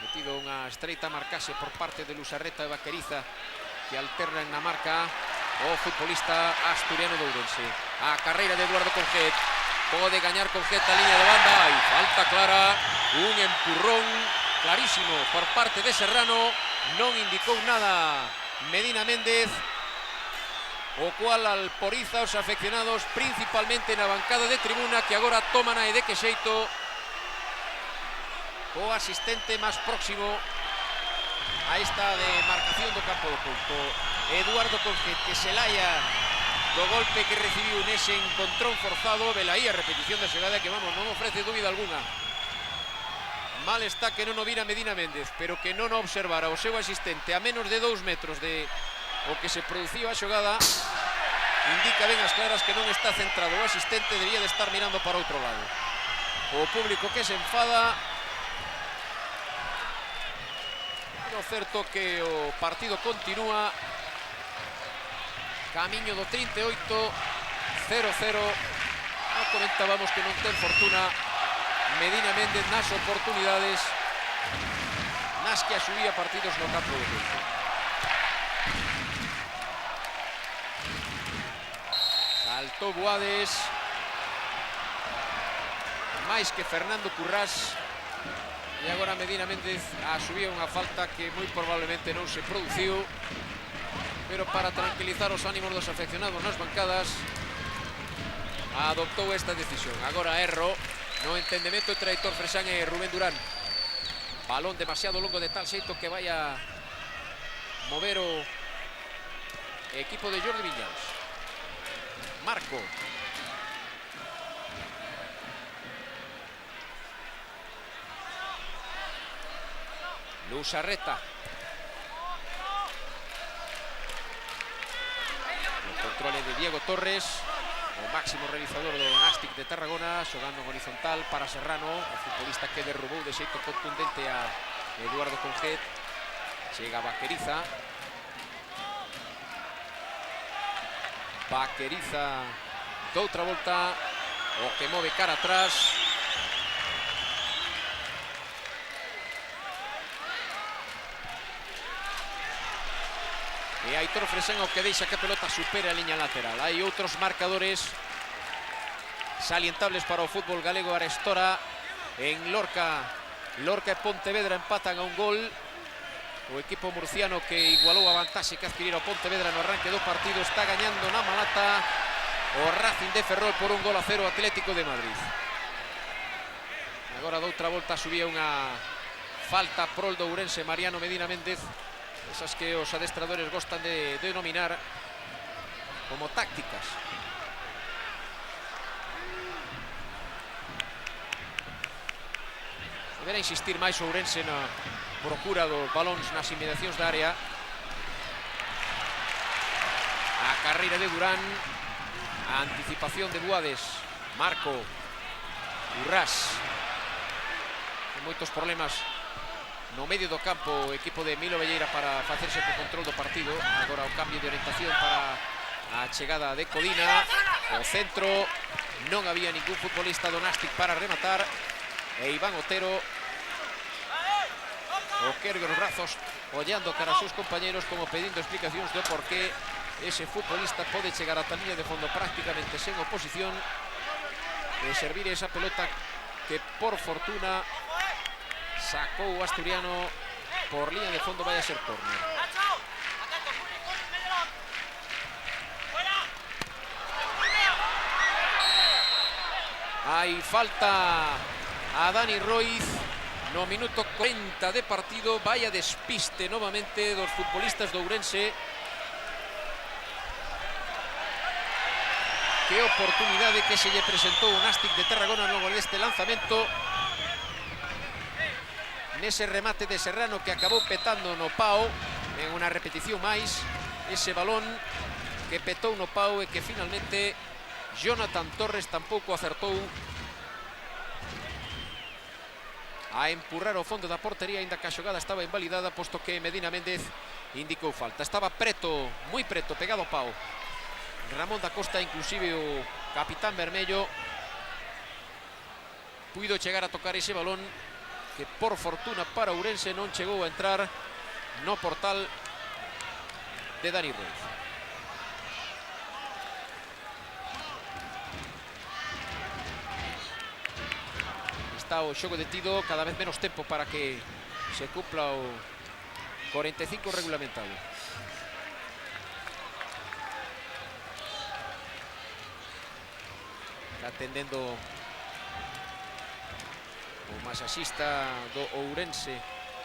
metido unha estreita marcase por parte de Lusarreta e Vaqueriza, que alternan na marca o futbolista asturiano de Ourense. A carreira de Eduardo Conjet, pode gañar Conjet a liña de banda, e falta clara, un empurrón clarísimo por parte de Serrano, non indicou nada Medina Méndez, o cual alporiza os afeccionados principalmente na bancada de tribuna, que agora toman a de que xeito o asistente máis próximo a esta demarcación do campo do Couto, Eduardo Conjet, que se laia do golpe que recibiu nese encontrón forzado. Velaí a repetición da xogada que, vamos, non ofrece dúbida alguna. Mal está que non o vira Medina Méndez, pero que non o observara o seu asistente a menos de 2 metros de o que se producía a xogada, indica ben as claras que non está centrado. O asistente debía de estar mirando para outro lado. O público que se enfada. Pero certo que o partido continúa, camiño do 38, 0-0. Comentábamos que non ten fortuna Medina Méndez nas oportunidades nas que asubía partidos no campo do Couto. Saltou Boades, máis que Fernando Currás, e agora Medina Méndez asubía unha falta que moi probablemente non se produciu, pero para tranquilizar os ánimos dos afeccionados nas bancadas adoptou esta decisión. Agora erro no entendemento entre Aitor Fresán e Rubén Durán. Balón demasiado longo de tal xeito que vai a mover o equipo de Jordi Viñals. Marco. Lusarreta. O controle de Diego Torres, o máximo realizador do Nástic de Tarragona, xogando en horizontal para Serrano, o futbolista que derrubou de xeito contundente a Eduardo Conjet. Chega Vaqueriza. Vaqueriza doutra volta, o que move cara atrás. E Aitor Fresán o que deixa que a pelota supere a liña lateral. Hai outros marcadores salientables para o fútbol galego arestora. En Lorca e Pontevedra empatan a un gol. O equipo murciano, que igualou a vantaxe que adquirira o Pontevedra no arranque do partido, está gañando na Malata o Racing de Ferrol por 1-0 Atlético de Madrid. Agora doutra volta subía unha falta prol do Ourense Mariano Medina Méndez, esas que os adestradores gostan de denominar como tácticas. Deberá insistir máis o Ourense na procura dos balóns nas inmediacións da área. A carreira de Durán, a anticipación de Boades, Marco, Urrás, con moitos problemas no medio do campo o equipo de Milo Velleira para facerse co control do partido. Agora o cambio de orientación para a chegada de Codina, o centro, non había ningún futbolista do Nástic para rematar, e Iván Otero o que ergue os brazos ollando cara aos seus compañeros como pedindo explicacións do porqué ese futbolista pode chegar ata a liña de fondo prácticamente sen oposición e servir esa pelota que por fortuna sacou o asturiano por liña de fondo. Vai a ser córner. Hai falta a Dani Roiz no minuto 40 de partido. Vaya despiste novamente dos futbolistas do Ourense. Que oportunidade que se lle presentou o Nástic de Tarragona no gol deste lanzamento. Nese remate de Serrano que acabou petando no pau en unha repetición máis. Ese balón que petou no pau e que finalmente Jonathan Torres tampouco acertou a empurrar ao fondo da portería, aínda que a xogada estaba invalidada, posto que Medina Méndez indicou falta. Estaba preto, moi preto, pegado ao pau Ramón da Costa, inclusive o capitán vermello puido chegar a tocar ese balón que por fortuna para Ourense non chegou a entrar no portal de Dani Roiz. Está o xogo detido, cada vez menos tempo para que se cumpla o 45 regulamentado. Está atendendo o masaxista do Ourense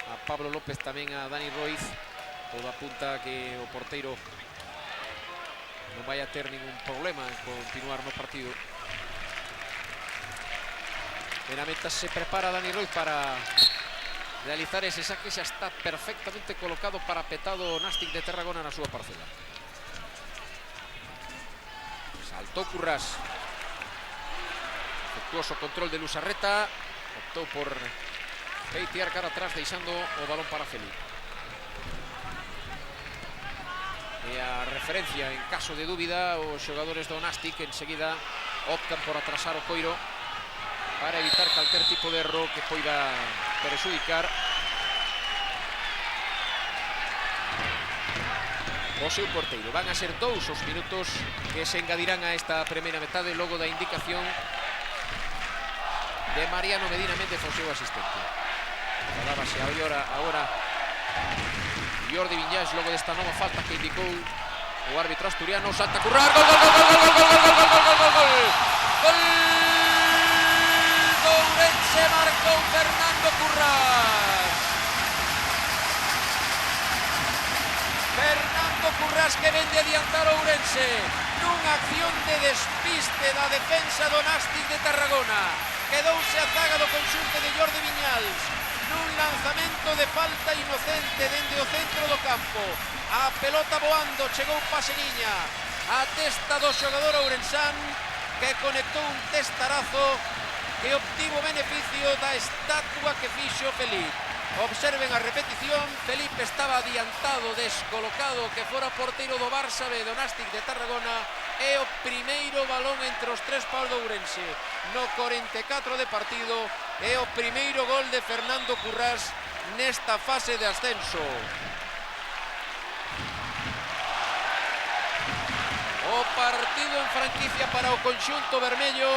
a Pablo López, tamén a Dani Roiz. Todo apunta que o porteiro non vai a ter ningún problema en continuar no partido. Menamente se prepara Dani Roiz para realizar ese saque. Xa está perfectamente colocado, parapetado o Nástic de Tarragona na súa parcela. Saltou Currás. Efectuoso control de Lusarreta. Optou por peitear cara atrás, deixando o balón para Felipe. E a referencia, en caso de dúbida, os xogadores do Nástic enseguida optan por atrasar o coiro para evitar calquer tipo de erro que poida perxudicar o seu porteiro. Van a ser 2 os minutos que se engadirán a esta primeira metade logo da indicación de Mariano Medina Méndez, o seu asistente. Falábase agora Jordi Viñas logo desta nova falta que indicou o árbitro asturiano. Salta Currás, gol, gol, gol, gol, gol, gol, gol, gol, gol, gol, gol, gol, gol. Se marcou Fernando Currás. Fernando Currás que ven de adiantar o Ourense nunha acción de despiste da defensa do Nástic de Tarragona. Quedouse a zaga do conxunto de Jordi Viñals nun lanzamento de falta inocente dende o centro do campo. A pelota voando, chegou Paseniña a testa do xogador ourensán, que conectou un testarazo que obtivo beneficio da estatua que fixo Felipe. Observen a repetición. Felipe estaba adiantado, descolocado, que fora porteiro do Barça B do Nástic de Tarragona. É o primeiro balón entre os 3 paus do Ourense no 44 de partido. É o primeiro gol de Fernando Currás nesta fase de ascenso. O partido en franquicia para o conxunto vermello,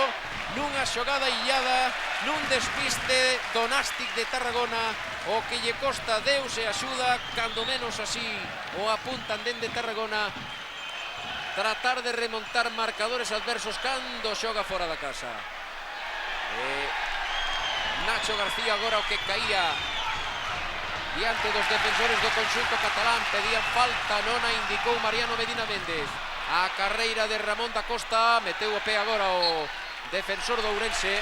nunha xogada illada, nun despiste do Nástic de Tarragona, o que lle costa Deus e axuda, cando menos así o apuntan dende Tarragona, tratar de remontar marcadores adversos cando xoga fora da casa. Nacho García agora o que caía diante dos defensores do conxunto catalán. Pedían falta, non a indicou Mariano Medina Méndez. A carreira de Ramón da Costa, meteu o pé agora o defensor do Ourense.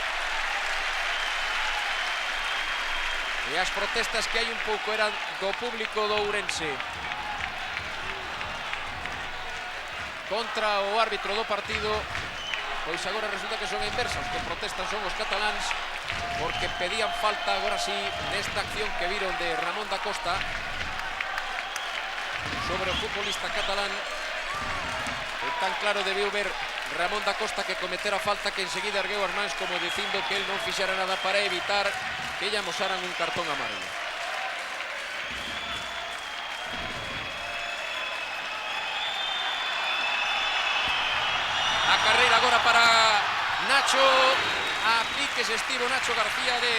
E as protestas que hai un pouco eran do público do Ourense contra o árbitro do partido. Pois agora resulta que son inversas, que protestan son os cataláns, porque pedían falta agora sí nesta acción que viron de Ramón da Costa sobre o futbolista catalán. E tan claro debeu ver Ramón da Costa que cometera falta, que enseguida ergueu as mans como dicindo que el non fixera nada para evitar que lle amosaran un cartón amarelo. carreira agora para Nacho. A piques estivo Nacho García de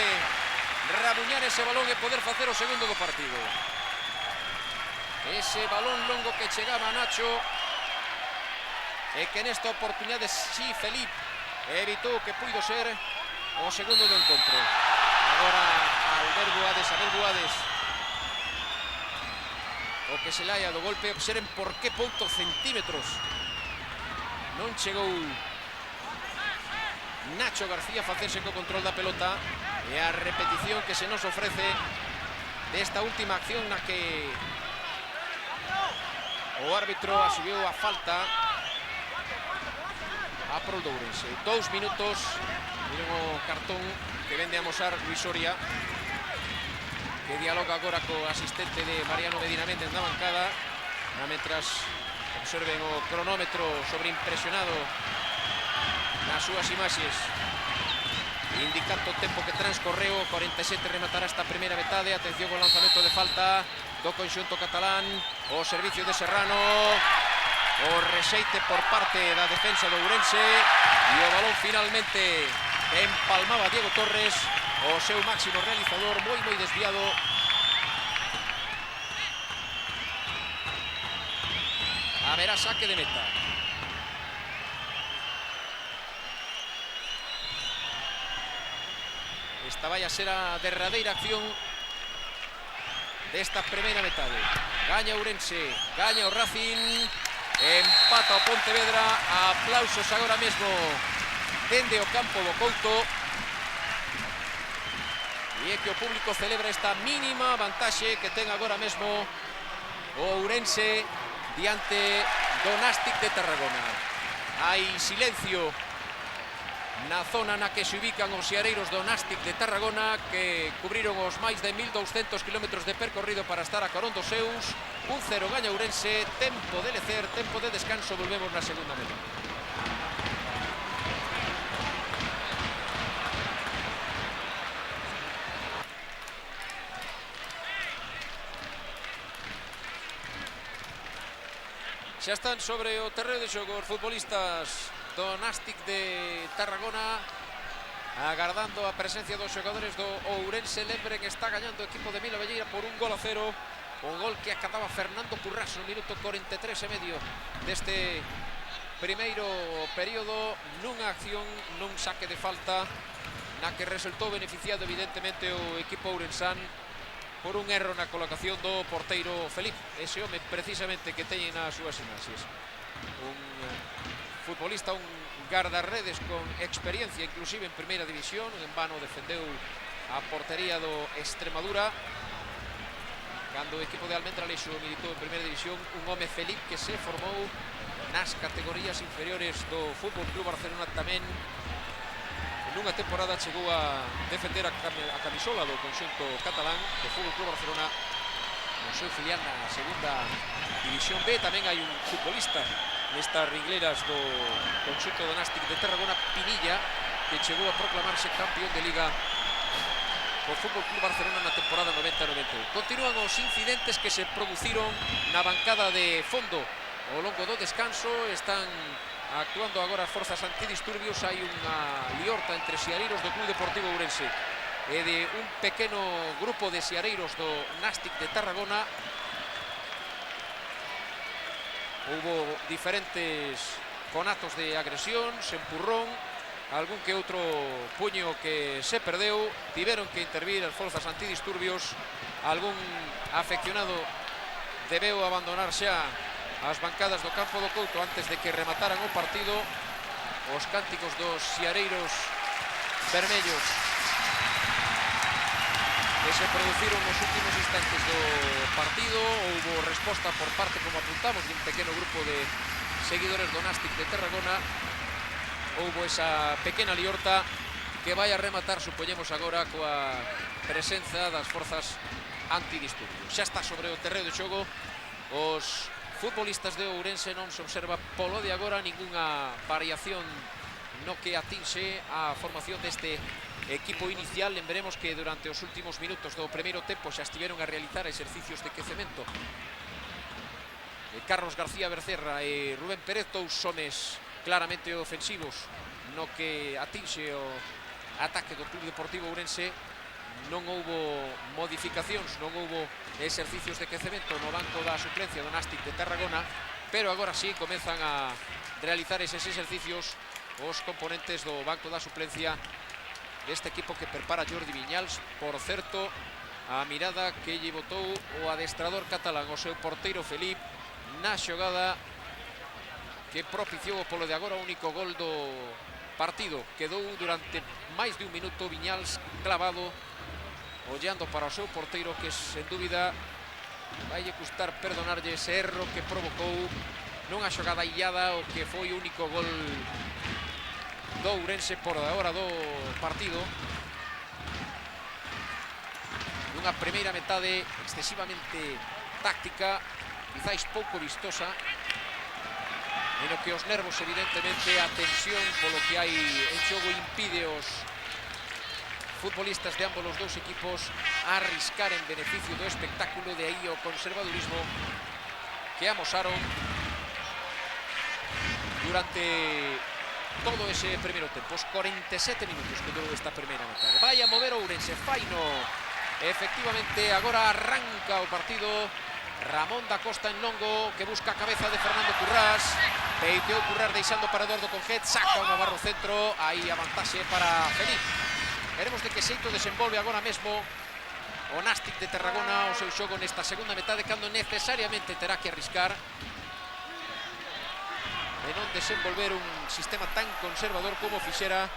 rabuñar ese balón e poder facer o segundo do partido. Ese balón longo que chegaba a Nacho e que nesta oportunidade si Felipe evitou que puido ser o segundo do encontro. Agora Albert Buades o que se laia do golpe. Observen por que poucos centímetros non chegou Nacho García a facerse co control da pelota, e a repetición que se nos ofrece desta última acción na que o árbitro asubiu a falta a prol do Ourense. 2 minutos, miren o cartón que vende a amosar Luis Soria, que dialoga agora co asistente de Mariano Medina Méndez na bancada, mentras observen o cronómetro sobreimpresionado nas súas imaxes, indicando o tempo que transcorreu. 47 rematará esta primeira metade. Atención co lanzamento de falta do conxunto catalán, o servicio de Serrano, o rexeite por parte da defensa do Ourense, e o balón finalmente empalmaba Diego Torres, o seu máximo realizador, moi desviado. Haberá saque de meta. Esta vai a ser a derradeira acción desta primeira metade. Gaña Ourense, gaña o Racing, empata o Pontevedra. Aplausos agora mesmo dende o campo do Couto, e é que o público celebra esta mínima vantaxe que ten agora mesmo o Ourense diante do Nástic de Tarragona. Hai silencio na zona na que se ubican os seareiros do Nástic de Tarragona, que cubriron os máis de 1200 km de percorrido para estar a carón dos seus. 1-0 gaña Ourense, tempo de lecer, tempo de descanso. Volvemos na segunda metade. Xa están sobre o terreo de xogo os futbolistas do Nástic de Tarragona, agardando a presencia dos xogadores do Ourense. Lembre que está gañando o equipo de Milo Velleira por 1-0, o gol que acababa Fernando Curras no minuto 43 e medio deste primeiro período, nunha acción, nun saque de falta na que resultou beneficiado evidentemente o equipo ourensán por un erro na colocación do porteiro Felipe, ese home precisamente que teñen nas súas imaxes. Un futbolista, un guardarredes con experiencia inclusive en primeira división. En vano defendeu a portería do Extremadura cando o equipo de Almendralexo militou en primeira división. Un home, Felipe, que se formou nas categorías inferiores do Fútbol Club Barcelona. Tamén nunha temporada chegou a defender a camisola do conxunto catalán do Fútbol Club Barcelona no seu filial na segunda división B. Tamén hai un futbolista nestas ringleras do conxunto do Nástic de Tarragona, Pinilla, que chegou a proclamarse campeón de Liga co Fútbol Club Barcelona na temporada 90-91. Continúan os incidentes que se produciron na bancada de fondo ao longo do descanso. Están actuando agora as forzas antidisturbios. Hai unha liorta entre seareiros do Club Deportivo Ourense e de un pequeno grupo de seareiros do Nástic de Tarragona. Houbo diferentes conatos de agresións, empurrón, algún que outro puño que se perdeu. Tiveron que intervir as forzas antidisturbios. Algún afeccionado debeu abandonar xa as bancadas do campo do Couto antes de que remataran o partido. Os cánticos dos seareiros vermellos que se produciron nos últimos instantes do partido. Houbo resposta por parte, como apuntamos, de un pequeno grupo de seguidores do Nástic de Tarragona. Houbo esa pequena liorta que vai a rematar, supoñemos agora, coa presenza das forzas antidisturbios. Xa está sobre o terreo de xogo os futbolistas de Ourense. Non se observa polo de agora ningunha variación no que atinxe a formación deste equipo inicial. Lembremos que durante os últimos minutos do primeiro tempo xa estiveron a realizar exercicios de quecemento Carlos García Bercerra e Rubén Pérez, dous homes claramente ofensivos no que atinxe o ataque do Club Deportivo Ourense. Non houbo modificacións, non houbo exercicios de quecemento no banco da suplencia do Nástic de Tarragona, pero agora sí comezan a realizar eses exercicios os componentes do banco da suplencia deste equipo que prepara Jordi Viñals. Por certo, a mirada que lle botou o adestrador catalán o seu porteiro Felip na xogada que propiciou polo de agora o único gol do partido. Quedou durante máis de un minuto Viñals clavado ollando para o seu porteiro, que sen dúbida vai custar perdonarlle ese erro que provocou nunha xogada illada o que foi o único gol do Ourense por agora do partido, nunha primeira metade excesivamente táctica, quizáis pouco vistosa, en o que os nervos, evidentemente, a tensión polo que hai en xogo impide os futbolistas de ambos os dous equipos a arriscar en beneficio do espectáculo. De aí o conservadurismo que amosaron durante todo ese primeiro tempo. Os 47 minutos que durou esta primeira metade. Vai a mover Ourense, faino. Efectivamente, agora arranca o partido. Ramón da Costa en longo, que busca a cabeza de Fernando Currás. Peiteou Currás deixando para Eduardo Conjet, saca o Navarro centro, aí a vantaxe para Felipe. Veremos de que xeito desenvolve agora mesmo o Nástic de Tarragona o seu xogo nesta segunda metade, cando necesariamente terá que arriscar e non desenvolver un sistema tan conservador como fixera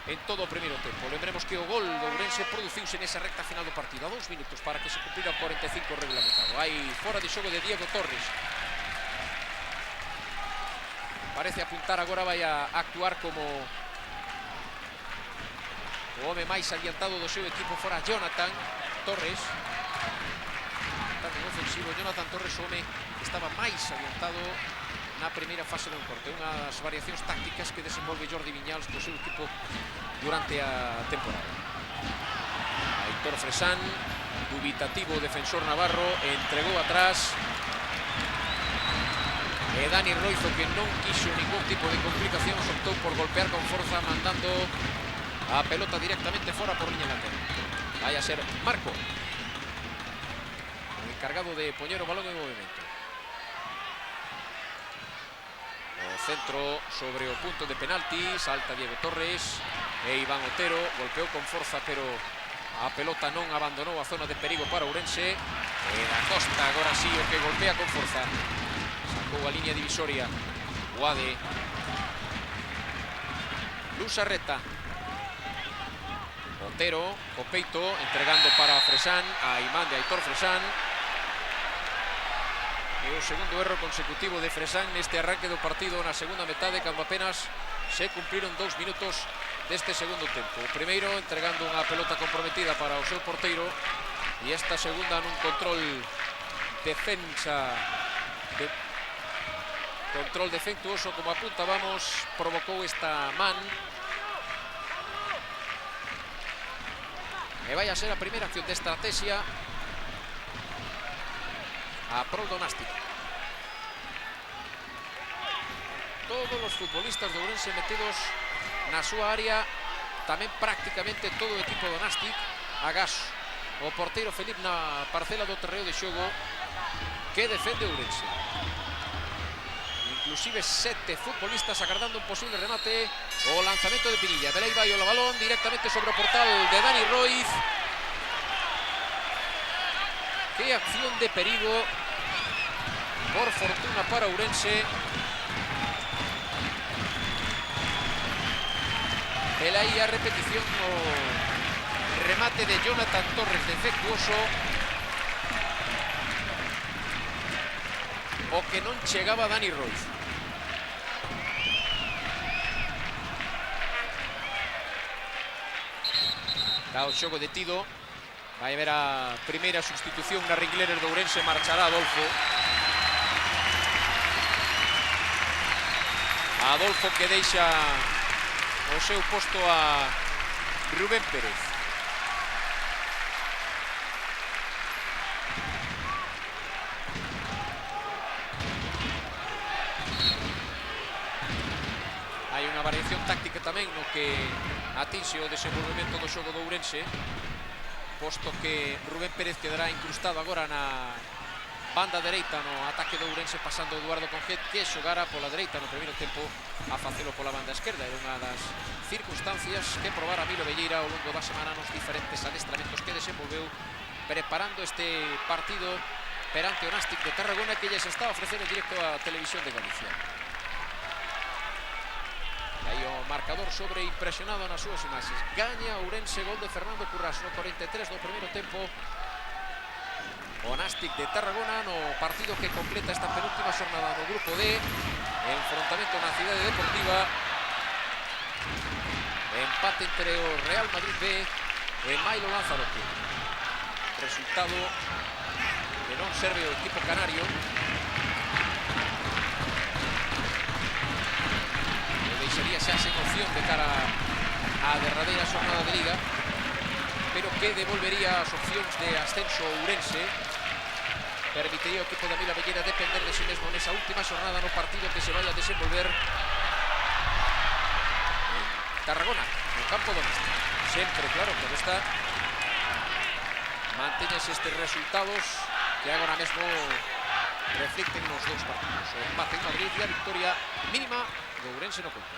en todo o primeiro tempo. Lembremos que o gol do Ourense produciuse nesa recta final do partido, a 2 minutos para que se cumplira o 45 reglamentado. Hai fora de xogo de Diego Torres. Parece apuntar agora, vai a actuar como o home máis adiantado do seu equipo, fora Jonathan Torres. Tamén ofensivo, Jonathan Torres, o home que estaba máis adiantado na primeira fase do encorte. Unhas variacións tácticas que desenvolve Jordi Viñals co seu equipo durante a temporada. Aitor Fresán, dubitativo defensor navarro, entregou atrás. E Dani Roizo, que non quixo ningún tipo de complicación, optou por golpear con forza, mandando a pelota directamente fora por liña lateral. Vai a ser Marco o encargado de poñer o balón en movimento. O centro sobre o punto de penalti, salta Diego Torres e Iván Otero, golpeou con forza, pero a pelota non abandonou a zona de perigo para Ourense. E da Costa agora sí o que golpea con forza, sacou a liña divisoria. Guade, Luz Arreta, Otero, o peito, entregando para Fresán, a imán de Aitor Fresán. E o segundo erro consecutivo de Fresán neste arranque do partido na segunda metade, cando apenas se cumpliron 2 minutos deste segundo tempo. O primeiro entregando unha pelota comprometida para o seu porteiro, e esta segunda nun control defectuoso, como apuntábamos, provocou esta man. E vai a ser a primeira acción de estrategia a prol do Nástic. Todos os futbolistas de Ourense metidos na súa área, tamén prácticamente todo o equipo do Nástic. Agás o porteiro Felipe na parcela do terreo de xogo que defende Ourense. Inclusive 7 futbolistas agardando un posible remate. O lanzamento de Pinilla, Belei vai o balón directamente sobre o portal de Dani Roiz. Que acción de perigo, por fortuna para Ourense. Belei a repetición, o remate de Jonathan Torres defectuoso, o que non chegaba Dani Roiz. Está o xogo detido. Vai haber a primeira sustitución na Ringlerer de Ourense. Marchará Adolfo. Adolfo, que deixa o seu posto a Rubén Pérez. Hai unha variación táctica tamén no que atinxe o desenvolvemento do xogo do Ourense, posto que Rubén Pérez quedará incrustado agora na banda dereita no ataque do Ourense, pasando Eduardo Conget, que xogara pola dereita no primeiro tempo a facelo pola banda esquerda. Era unha das circunstancias que probara Milo Velleira ao longo da semana nos diferentes adestramentos que desenvolveu preparando este partido perante o Nástic de Tarragona, que ya se está a ofrecer en directo a Televisión de Galicia. Aí o marcador sobre impresionado nas súas imaxes. Gaña Ourense, gol de Fernando Currás no 43 do primeiro tempo. O Nástic de Tarragona no partido que completa esta penúltima xornada do grupo D. Enfrontamento na Cidade Deportiva. Empate entre o Real Madrid B e Mailo Lanzarote. Resultado que non serve o equipo canario. E deixaría xa sen opción de cara á derradeira xornada de Liga, pero que devolvería as opcións de ascenso Ourense. Permitiría ao equipo da Milo Velleira depender de si mesmo nesa última xornada no partido que se vai a desenvolver en Tarragona, no campo do Nástic. Sempre, claro, pero está manteñense estes resultados que agora mesmo reflicten nos dous partidos. O empate en Madrid e a victoria mínima do Ourense no conto.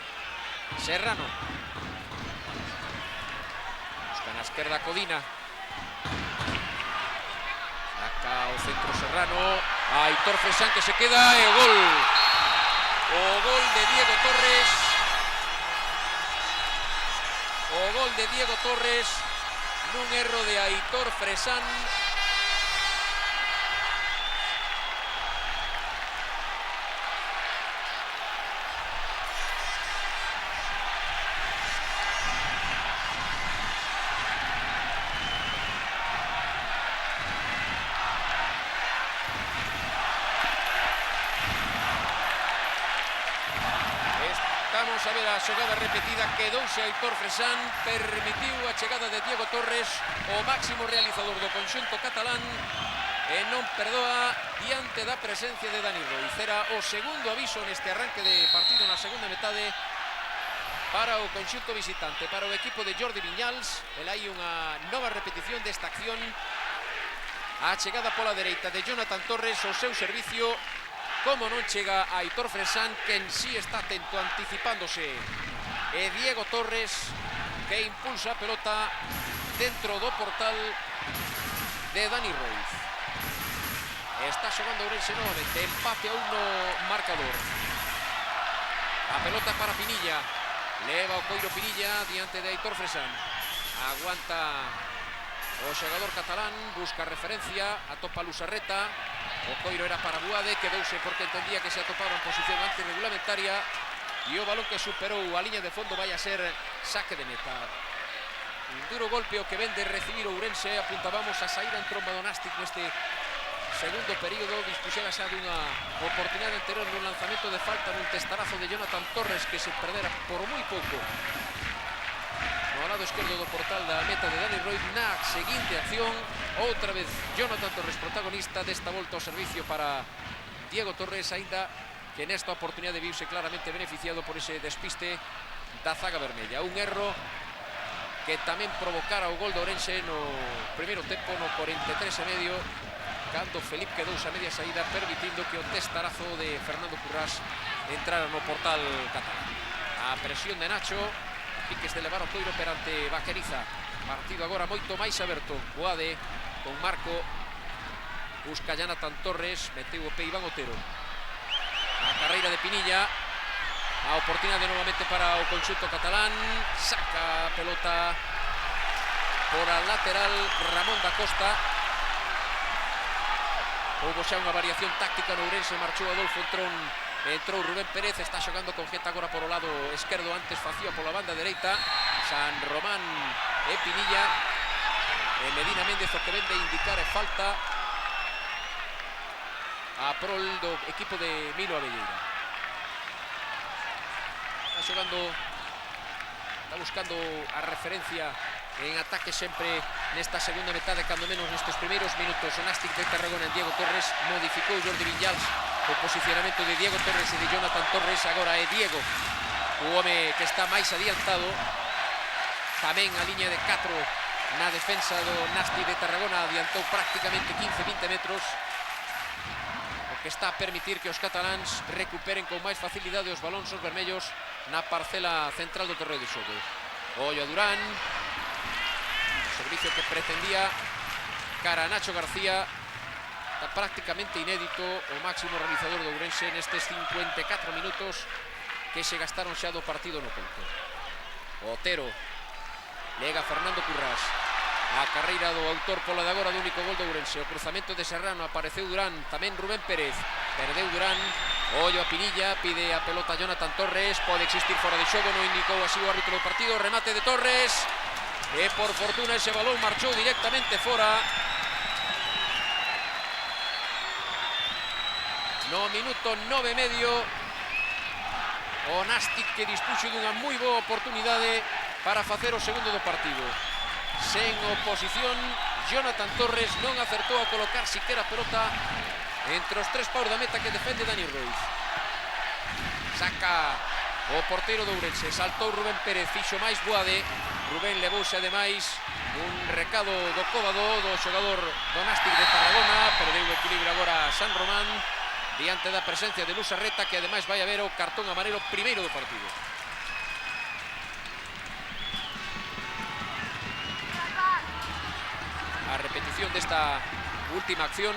Serrano. Busca na esquerda Codina. Saca o centro Serrano. Aitor Fresán que se queda e o gol. O gol de Diego Torres. O gol de Diego Torres nun erro de Aitor Fresán. Vamos a ver a xogada repetida. Quedouse Aitor Fresán, permitiu a chegada de Diego Torres, o máximo realizador do conxunto catalán, e non perdoa diante da presencia de Dani Roiz. Era o segundo aviso neste arranque de partido na segunda metade para o conxunto visitante, para o equipo de Jordi Viñals. E hai unha nova repetición desta acción. A chegada pola dereita de Jonathan Torres, o seu servicio. Como non chega a Aitor Fresán, que en sí está atento, anticipándose. E Diego Torres, que impulsa a pelota dentro do portal de Dani Roiz. Está xogando Ourense novamente, empate a 1 no marcador. A pelota para Pinilla. Leva o Coiro Pinilla diante de Aitor Fresán. Aguanta o xogador catalán, busca referencia, atopa Lusarreta. O Coiro era para Buade, quedouse porque entendía que se atopaba en posición antirregulamentaria, e o balón que superou a liña de fondo vai a ser saque de meta. Un duro golpe o que ven de recibir Ourense. Apuntábamos a saída en tromba do Nástic neste segundo período. Dispuxera xa dunha oportunidade anterior nun lanzamento de falta nun testarazo de Jonathan Torres, que se perdera por moi pouco no lado esquerdo do portal da meta de Dani Roiz. Na seguinte acción, outra vez Jonathan Torres protagonista, desta volta ao servicio para Diego Torres, aínda que nesta oportunidade viuse claramente beneficiado por ese despiste da zaga vermella. Un erro que tamén provocara o gol de Ourense no primeiro tempo, no 43,5, cando Felipe quedouse a media saída, permitindo que o testarazo de Fernando Currás entrara no portal catalán. A presión de Nacho, piques de levar o Coiro perante Vaqueriza. Partido agora moito máis aberto. Boade con Marco, busca Jonathan Torres, meteu o pé Iván Otero. A carreira de Pinilla, a oportunidade novamente para o conxunto catalán. Saca a pelota por a lateral Ramón da Costa. Houbo xa unha variación táctica no Ourense, marchou Adolfo Entrón. Entrou Rubén Pérez, está xogando con Geta agora por o lado esquerdo, antes facía pola banda dereita. San Román e Pinilla. E Medina Méndez o que ven de indicar é falta a prol do equipo de Milo Velleira. Está xogando, está buscando a referencia en ataque sempre nesta segunda metade, cando menos nestes primeiros minutos. O Nástic de Tarragona en Diego Torres, modificou Jordi Viñals o posicionamento de Diego Torres e de Jonathan Torres. Agora é Diego o home que está máis adiantado, tamén a liña de 4 na defensa do Nástic de Tarragona, adiantou prácticamente 15-20 metros, o que está a permitir que os cataláns recuperen con máis facilidade os balóns os vermellos na parcela central do terreo de xogo. Ollo a Durán, servicio que pretendía cara a Nacho García. Está prácticamente inédito o máximo realizador do Ourense nestes 54 minutos que se gastaron xa do partido no Couto. Otero lega Fernando Currás, a carreira do autor pola de agora do único gol do Ourense. O cruzamento de Serrano, apareceu Durán, tamén Rubén Pérez, perdeu Durán. Ollo a Pinilla, pide a pelota Jonathan Torres, pode existir fora de xogo, non indicou así o árbitro do partido. Remate de Torres e por fortuna ese balón marchou directamente fora. No minuto 9,5 o Nástic que dispuxo dunha moi boa oportunidade para facer o segundo do partido. Sen oposición, Jonathan Torres non acertou a colocar siquera a pelota entre os 3 paus da meta que defende Dani Ruiz. Saca o porteiro do Ourense, saltou Rubén Pérez, fixo máis Boade. Rubén levouse ademais un recado do cóbado do xogador do Nástic de Tarragona. Perdeu o equilibrio agora San Román diante da presencia de Luz Arreta, que ademais vai a ver o cartón amarelo primeiro do partido. A repetición desta última acción.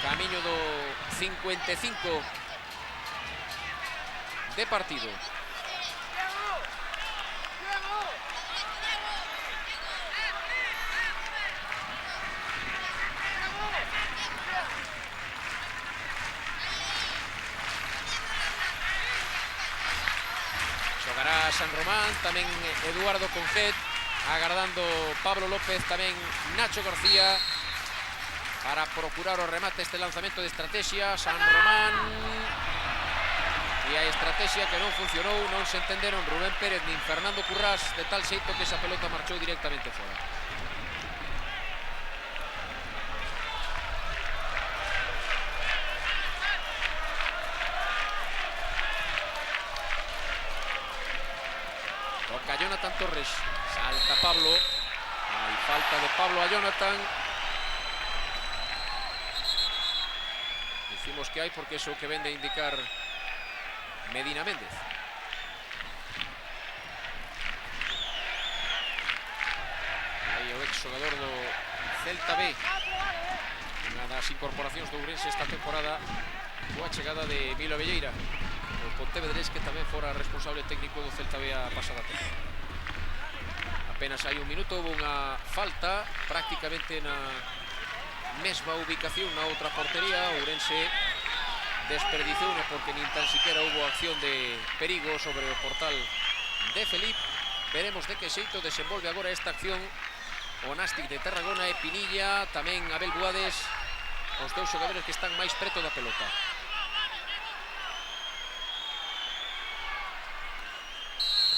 Camiño do 55 de partido. Xogará San Román, tamén Eduardo Conjet, agardando Pablo López, tamén Nacho García, para procurar o remate este lanzamento de estrategia. San Román, e a estrategia que non funcionou, non se entenderon Rubén Pérez nin Fernando Currás, de tal xeito que esa pelota marchou directamente fora. Toca Jonathan Torres, salta Pablo, hai falta de Pablo a Jonathan. Dicimos que hai porque é o que vende a indicar Medina Méndez. Aí o ex xogador do Celta B, unha das incorporacións do Ourense esta temporada, coa chegada de Milo Abelleira, o pontevedrés que tamén fora responsable técnico do Celta B a pasada temporada. Apenas hai un minuto, houve unha falta prácticamente na mesma ubicación na outra portería. Ourense desperdiciou porque nin tan siquiera houve acción de perigo sobre o portal de Felip. Veremos de que xeito desenvolve agora esta acción o Nástic de Tarragona e Pinilla, tamén Abel Buades, os dous xogadores que están máis preto da pelota.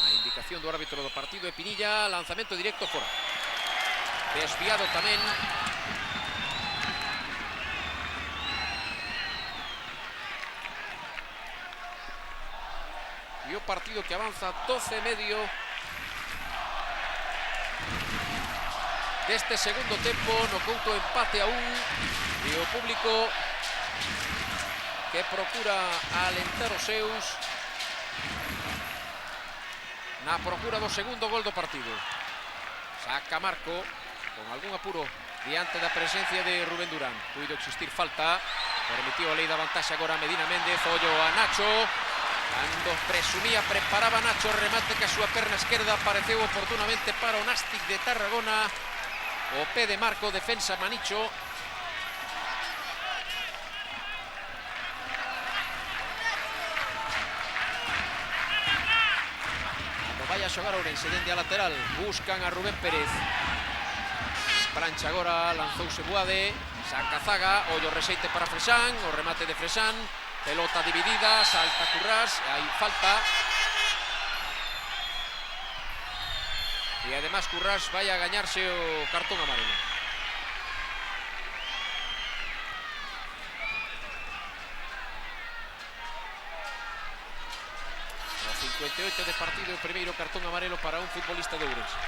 A indicación do árbitro do partido é Pinilla, lanzamento directo fora. Desviado tamén. E o partido que avanza 12,5 deste segundo tempo. No Couto empate a 1 e o público que procura alentar os seus na procura do segundo gol do partido. Saca Marco con algún apuro diante da presencia de Rubén Durán. Puido existir falta, permitiu a lei da vantaxe agora a Medina Méndez. Ollo a Nacho, cando presumía, preparaba Nacho o remate que a súa perna esquerda apareceu oportunamente para o Nástic de Tarragona. O pé de Marco, defensa Manicho. Cando vai a xogar Ourense dende a lateral, buscan a Rubén Pérez. Plancha agora, lanzouse Boade, saca Zaga, ollo reseite para Fresán, o remate de Fresán. Pelota dividida, salta Currás, hai falta. E además Currás vai a gañarse o cartón amarelo. 58 de partido, o primeiro cartón amarelo para un futbolista de Ourense.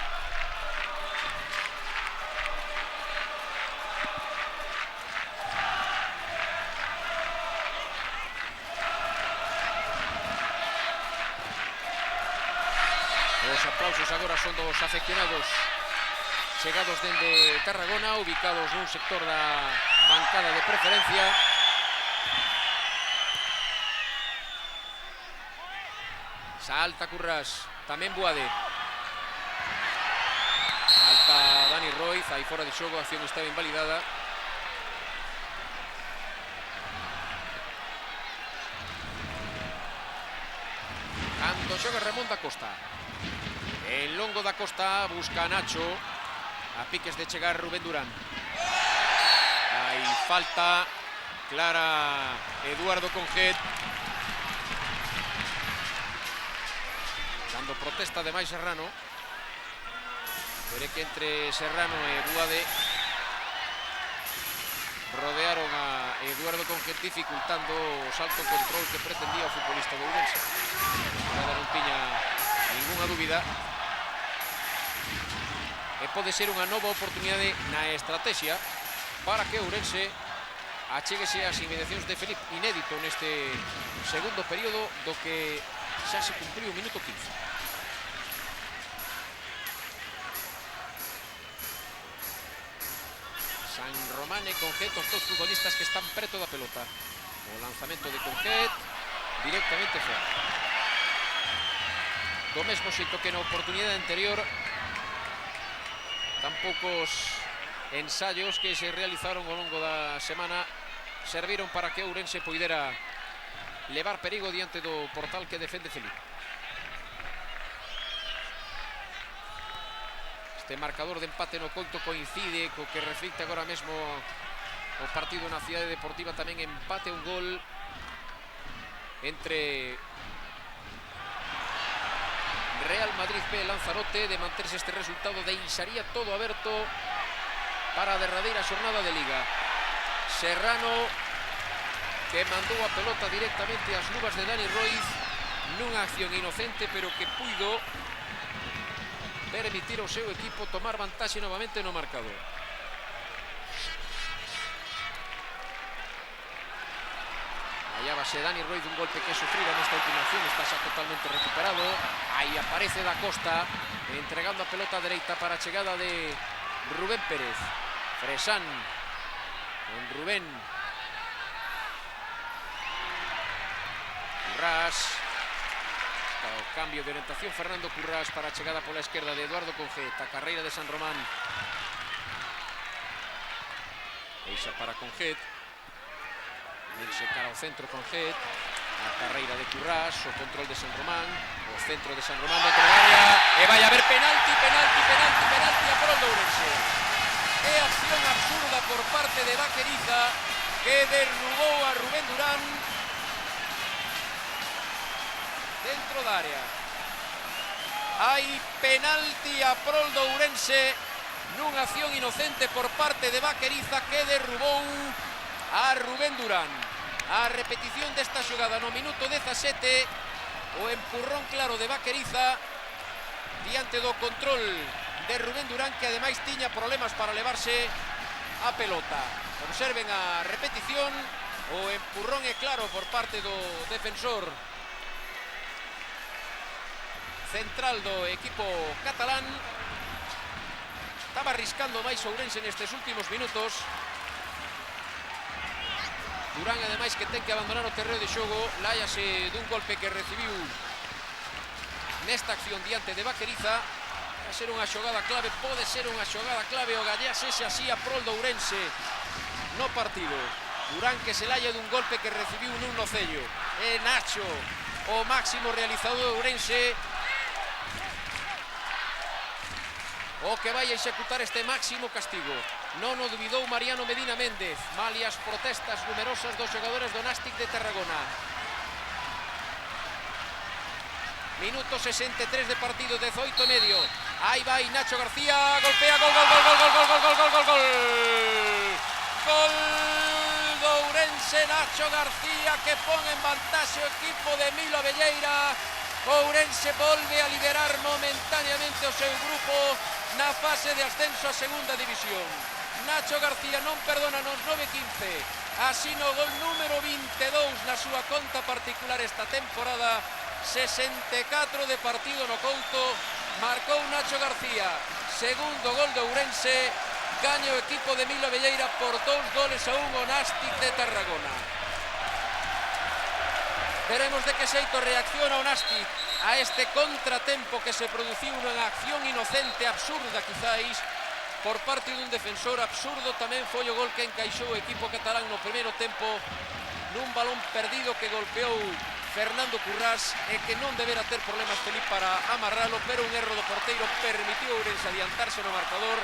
Os aplausos agora son dos afeccionados chegados dende Tarragona, ubicados nun sector da bancada de preferencia. Salta Currás, tamén Boade. Salta Dani Roiz, aí fora de xogo, a acción estaba invalidada. Cando xoga Ramón da Costa. En longo da Costa busca a Nacho. A piques de chegar Rubén Durán. Hai falta clara Eduardo Conjet. Dando protesta de máis Serrano. Veré que entre Serrano e Boade rodearon a Eduardo Conjet, dificultando o salto control que pretendía o futbolista de Ourense. Nada, non tiña ninguna dúbida. E pode ser unha nova oportunidade na estrategia para que Ourense achéguese ás inmediacións de Felip, inédito neste segundo período, do que xa se cumpriu o minuto 15. San Román e Conjet, os dos futbolistas que están preto da pelota. O lanzamento de Conjet directamente fora. Do mesmo xeito que na oportunidade anterior, tan poucos ensaios que se realizaron ao longo da semana serviron para que Ourense poidera levar perigo diante do portal que defende Felipe. Este marcador de empate no Couto coincide co que reflicte agora mesmo o partido na Cidade Deportiva, tamén empate un gol entre Real Madrid B e Lanzarote. De manterse este resultado deixaría todo aberto para a derradeira xornada de Liga. Serrano, que mandou a pelota directamente ás luvas de Dani Roiz nunha acción inocente, pero que puido permitir ao seu equipo tomar vantaxe novamente no marcador. Hallábase Dani Roiz un golpe que sufrira nesta última acción, está xa totalmente recuperado. Aí aparece Da Costa entregando a pelota a dereita para a chegada de Rubén Pérez. Fresán con Rubén. Currás. O cambio de orientación, Fernando Currás para a chegada pola esquerda de Eduardo Conjet. A carreira de San Román. Eixa para Conjet. Irse cara ao centro Conjet. A carreira de Currás, o control de San Román. O centro de San Román dentro da área. E vai haber penalti a prol de Ourense. É acción absurda por parte de Vaqueriza, que derrubou a Rubén Durán dentro da área. Hai penalti a prol de Ourense nunha acción inocente por parte de Vaqueriza, que derrubou a Rubén Durán. A repetición desta xogada no minuto 17, o empurrón claro de Vaqueriza diante do control de Rubén Durán, que ademais tiña problemas para levarse a pelota. Observen a repetición, o empurrón é claro por parte do defensor central do equipo catalán. Estaba arriscando máis Ourense nestes últimos minutos. Durán, ademais, que ten que abandonar o terreo de xogo, láiase dun golpe que recibiu nesta acción diante de Vaqueriza. Vai ser unha xogada clave, pode ser unha xogada clave, o Gallás ese así a prol do Ourense no partido. Durán, que se laia dun golpe que recibiu nun nocello. E Nacho, o máximo realizador do Ourense, o que vai a executar este máximo castigo. Non o dubidou Mariano Medina Méndez, malias protestas numerosas dos xogadores do Nástic de Tarragona. Minuto 63 de partido, 18:30. Aí vai Nacho García, golpea, gol, gol, gol, gol, gol, gol, gol, gol, gol, gol. Gol do Ourense, Nacho García, que pon en vantaxe o equipo de Milo Abelleira. Ourense volve a liderar momentaneamente o seu grupo na fase de ascenso a segunda división. Nacho García non perdona nos 9-15, así no gol número 22 na súa conta particular esta temporada. 64 de partido no Couto, marcou Nacho García, segundo gol de Ourense, gaña o equipo de Milo Abelleira por 2-1 o Nástic de Tarragona. Veremos de que xeito reacciona o Nástic a este contratempo que se produciu nunha acción inocente, absurda quizáis, por parte dun defensor. Absurdo tamén foi o gol que encaixou o equipo catalán no primeiro tempo nun balón perdido que golpeou Fernando Currás e que non debera ter problemas Felipe para amarralo, pero un erro do porteiro permitiu Ourense adiantarse no marcador.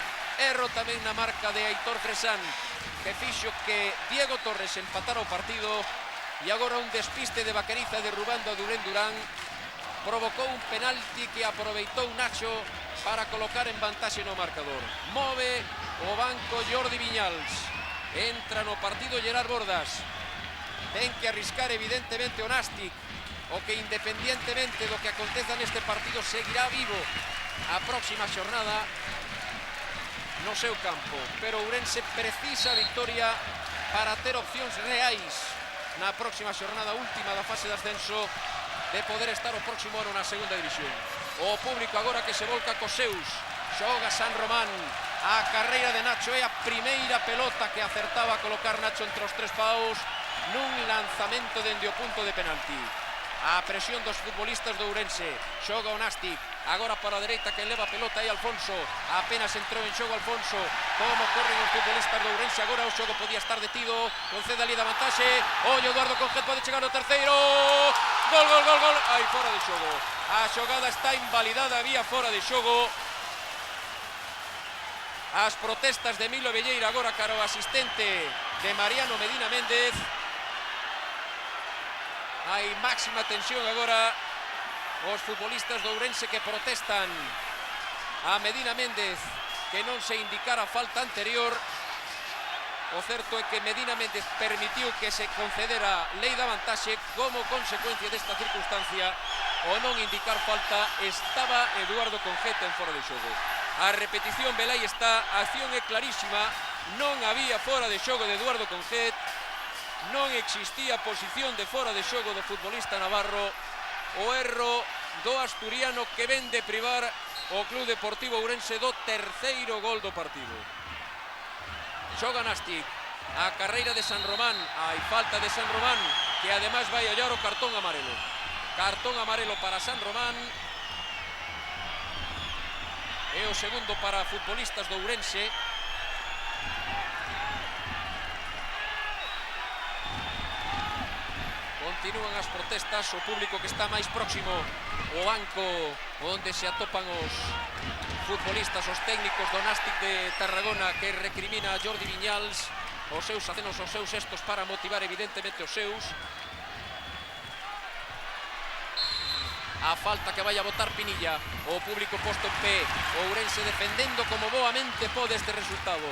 Erro tamén na marca de Aitor Fresán, que fixo que Diego Torres empatara o partido, e agora un despiste de Vaqueriza derrubando a Durén Durán provocou un penalti que aproveitou Nacho para colocar en vantaxe no marcador. Move o banco Jordi Viñals, entra no partido Gerard Bordas. Ten que arriscar evidentemente o Nástic, o que independientemente do que aconteza neste partido seguirá vivo a próxima xornada no seu campo, pero Ourense precisa a victoria para ter opcións reais na próxima xornada última da fase de ascenso de poder estar o próximo ano na segunda división. O público agora que se volca cos seus, xoga San Román, a carreira de Nacho é a primeira pelota que acertaba a colocar Nacho entre os tres paus nun lanzamento dende o punto de penalti. A presión dos futbolistas do Ourense, xoga o Nástic, agora para a dereita que leva a pelota aí Alfonso, apenas entrou en xogo Alfonso, como corren os futbolistas do Ourense, agora o xogo podía estar detido, concede ali da vantaxe, ollo Eduardo Conjet, pode chegar o terceiro, gol, gol, gol, gol, aí fora de xogo, a xogada está invalidada, había fora de xogo. As protestas de Milo Abelleira agora cara o asistente de Mariano Medina Méndez. Hai máxima tensión agora, os futbolistas do Ourense que protestan a Medina Méndez que non se indicara falta anterior. O certo é que Medina Méndez permitiu que se concedera lei da vantaxe. Como consecuencia desta circunstancia, o non indicar falta, estaba Eduardo Conjet en fora de xogo. A repetición, Belai está, a acción é clarísima, non había fora de xogo de Eduardo Conjet, non existía posición de fora de xogo do futbolista navarro. O erro do asturiano que ven de privar o Club Deportivo Ourense do terceiro gol do partido. Xoga Nástic, a carreira de San Román, hai falta de San Román, que ademais vai ollar o cartón amarelo. Cartón amarelo para San Román. É o segundo para futbolistas do Ourense. Continúan as protestas, o público que está máis próximo ao banco onde se atopan os futbolistas, os técnicos do Nástic de Tarragona, que recrimina a Jordi Viñals os seus acenos, os seus gestos para motivar evidentemente os seus. A falta que vai a botar Pinilla, o público posto en pé, o Ourense defendendo como boamente pode este resultado.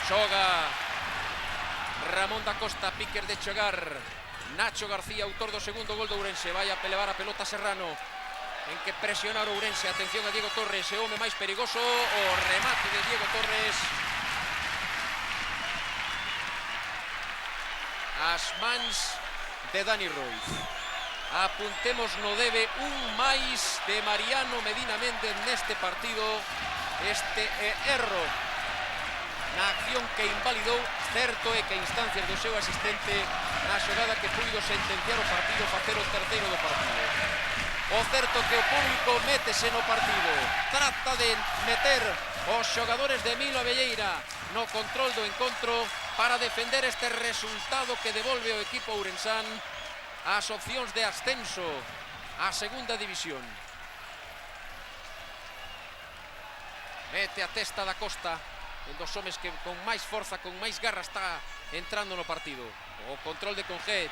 Xoga Ramón da Costa, piquer de chegar Nacho García, autor do segundo gol do Ourense. Vai a levar a pelota Serrano, en que presionar o Ourense. Atención a Diego Torres, é o home máis perigoso, o remate de Diego Torres as mans de Dani Roiz. Apuntemos no debe un máis de Mariano Medina Méndez neste partido. Este erro na acción que invalidou, certo é que a instancias do seu asistente na xogada que puido sentenciar o partido, facer o terceiro do partido. O certo que o público métese no partido, trata de meter os xogadores de Milo Abelleira no control do encontro para defender este resultado que devolve o equipo ourensán as opcións de ascenso á segunda división. Mete a testa da Costa, un dos homes que con máis forza, con máis garra está entrando no partido. O control de Conjet,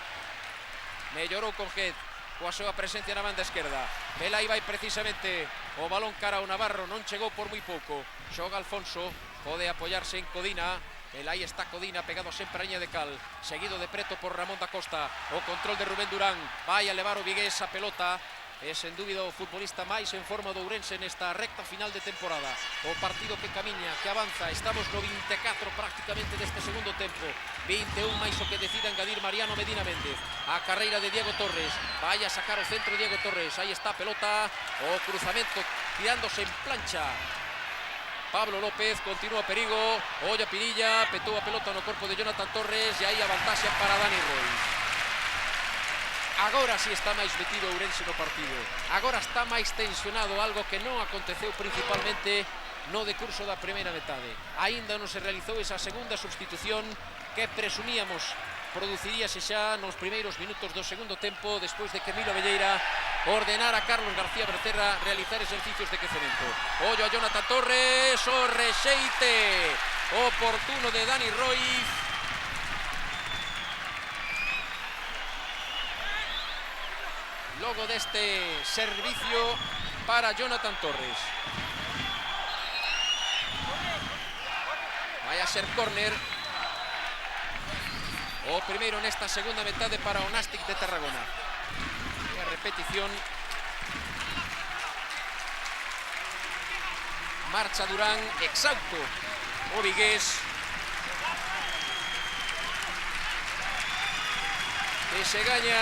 mellorou Conjet coa súa presencia na banda esquerda. Belai vai precisamente o balón cara ao Navarro, non chegou por moi pouco. Xoga Alfonso, pode apoiarse en Codina, Aí está Codina pegado sempre a liña de cal, seguido de preto por Ramón da Costa. O control de Rubén Durán, vai a levar o vigués a pelota. É sen dúbida o futbolista máis en forma do Ourense nesta recta final de temporada. O partido que camiña, que avanza. Estamos no 24 prácticamente deste segundo tempo. 21 máis o que decida engadir Mariano Medina Méndez. A carreira de Diego Torres, vai a sacar o centro Diego Torres. Aí está a pelota, o cruzamento tirándose en plancha. Pablo López, continúa perigo, olla Pinilla, petou a pelota no corpo de Jonathan Torres e aí a vantaxe para Dani Rois. Agora si está máis metido o Ourense no partido, agora está máis tensionado, algo que non aconteceu principalmente no decurso da primeira metade. Aínda non se realizou esa segunda substitución que presumíamos produciríase xa nos primeiros minutos do segundo tempo, despois de que Milo Velleira ordenara a Carlos García Becerra realizar exercicios de quecemento. Ollo a Jonathan Torres, o rexeite oportuno de Dani Rois. Logo deste servicio para Jonathan Torres. Vai a ser córner. O primeiro nesta segunda metade para o Nastic de Tarragona. E a repetición. Marcha Durán, exausto o vigués. E se gaña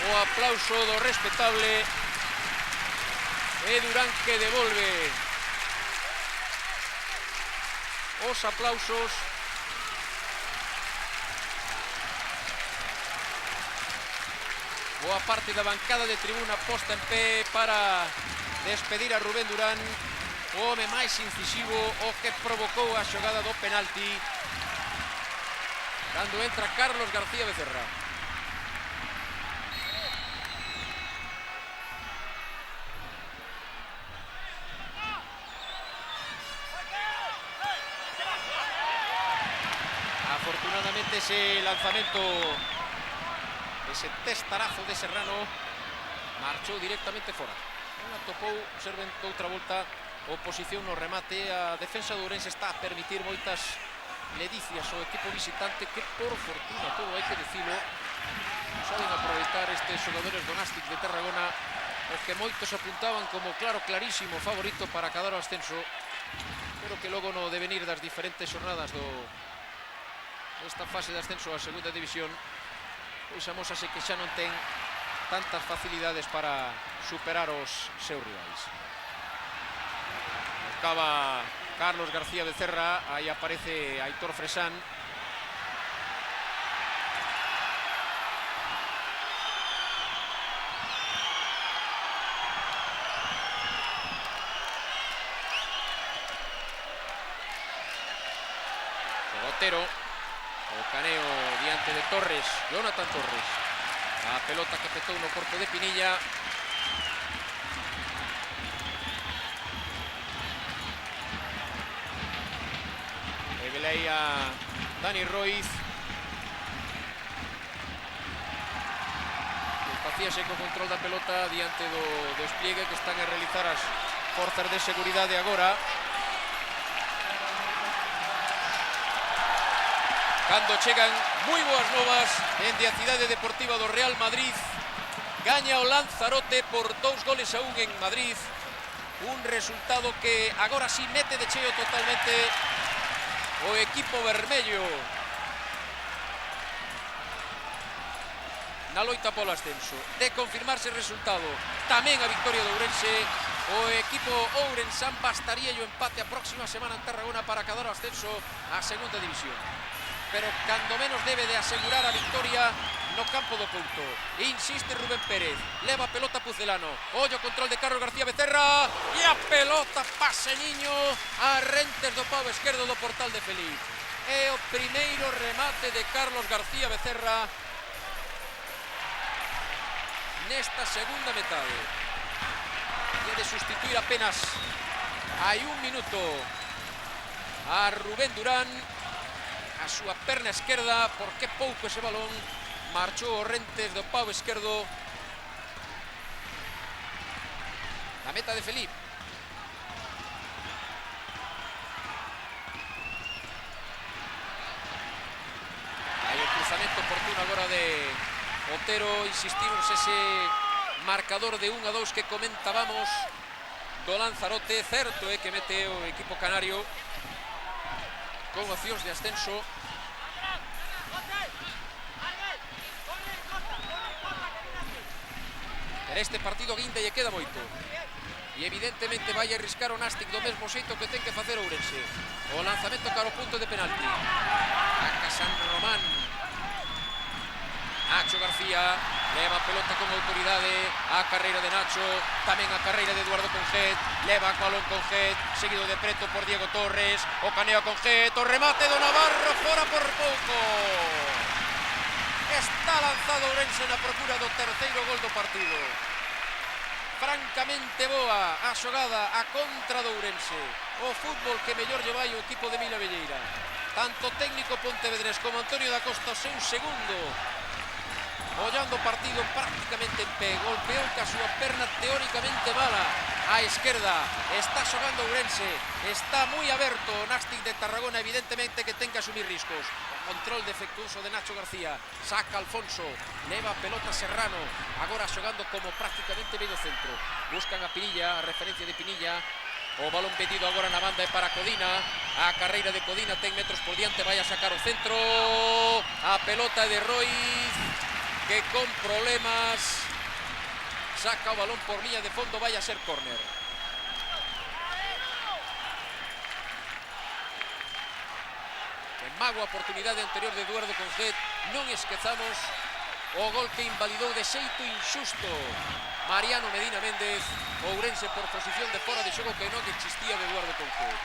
o aplauso do respetable. E Durán que devolve os aplausos. Boa parte da bancada de tribuna posta en pé para despedir a Rubén Durán, o home máis incisivo, o que provocou a xogada do penalti cando entra Carlos García Becerra. Afortunadamente ese lanzamento, ese testarazo de Serrano, marchou directamente fora. Non atopou, observen outra volta, oposición no remate. A defensa do Ourense está a permitir moitas ledicias ao equipo visitante que, por fortuna, todo hai que dicilo, saben aproveitar estes xogadores do Nastic de Tarragona, os que moitos apuntaban como clarísimo favorito para cadar o ascenso, pero que logo no devenir das diferentes xornadas desta fase de ascenso á segunda división, pois amósase que xa non ten tantas facilidades para superar os seus rivais. Buscaba Carlos García Becerra, aí aparece Aitor Fresán. Botero, o caneo diante de Torres, Jonathan Torres. A pelota que petou no corpo de Pinilla. E velei a Dani Rois. Facíase co control da pelota diante do despliegue que están a realizar as forzas de seguridade agora. Cando chegan moi boas novas dende a cidade deportiva do Real Madrid. Gaña o Lanzarote por 2-1 en Madrid. Un resultado que agora sí mete de cheo totalmente o equipo vermello na loita polo ascenso. De confirmarse o resultado, tamén a victoria do Ourense, o equipo ourensán bastaría o empate a próxima semana en Tarragona para cadar o ascenso á segunda división. Pero cando menos debe de asegurar a victoria no campo do Couto. Insiste Rubén Pérez, leva a pelota Pucelano, ollo control de Carlos García Becerra e a pelota paseñiño a rentes do pau esquerdo do portal de Feliz. É o primeiro remate de Carlos García Becerra nesta segunda metade. E de sustituir apenas hai un minuto a Rubén Durán, a súa perna esquerda, porque pouco ese balón marchou o rentes do pau esquerdo na meta de Felipe. hora de Otero insistimos ese marcador de 1-2 que comentábamos do Lanzarote. Certo é que mete o equipo canario con opcións de ascenso. Pero este partido guinda lle queda moito. E evidentemente vai arriscar o Nastic do mesmo xeito que ten que facer Ourense. O lanzamento cara ao punto de penalti. Saca San Román. Nacho García leva a pelota con autoridade, a carreira de Nacho, tamén a carreira de Eduardo Conjet, leva o balón Conjet, seguido de preto por Diego Torres, o caneo Conjet, o remate do Navarro, fora por pouco. Está lanzado Ourense na procura do terceiro gol do partido. Francamente boa a xogada, a contra do Ourense. O fútbol que mellor lle vai o equipo de Mila Velleira. Tanto técnico Pontevedrés como Antonio da Costa, seu segundo ollando o partido prácticamente en pé, golpeou ca súa perna teóricamente mala á esquerda. Está xogando Ourense, está moi aberto o Nastic de Tarragona, evidentemente que ten que asumir riscos. O control defectuoso de Nacho García, saca Alfonso, leva a pelota Serrano, agora xogando como prácticamente medio centro. Buscan a Pinilla, a referencia de Pinilla. O balón pedido agora na banda é para Codina. A carreira de Codina ten metros por diante, vai a sacar o centro. A pelota de Roiz, que con problemas saca o balón por liña de fondo, vai a ser córner. En mago a oportunidade anterior de Eduardo Conjet, non esquezamos o gol que invalidou de xeito injusto Mariano Medina Méndez, Ourense por posición de fora de xogo que non existía de Eduardo Conjet.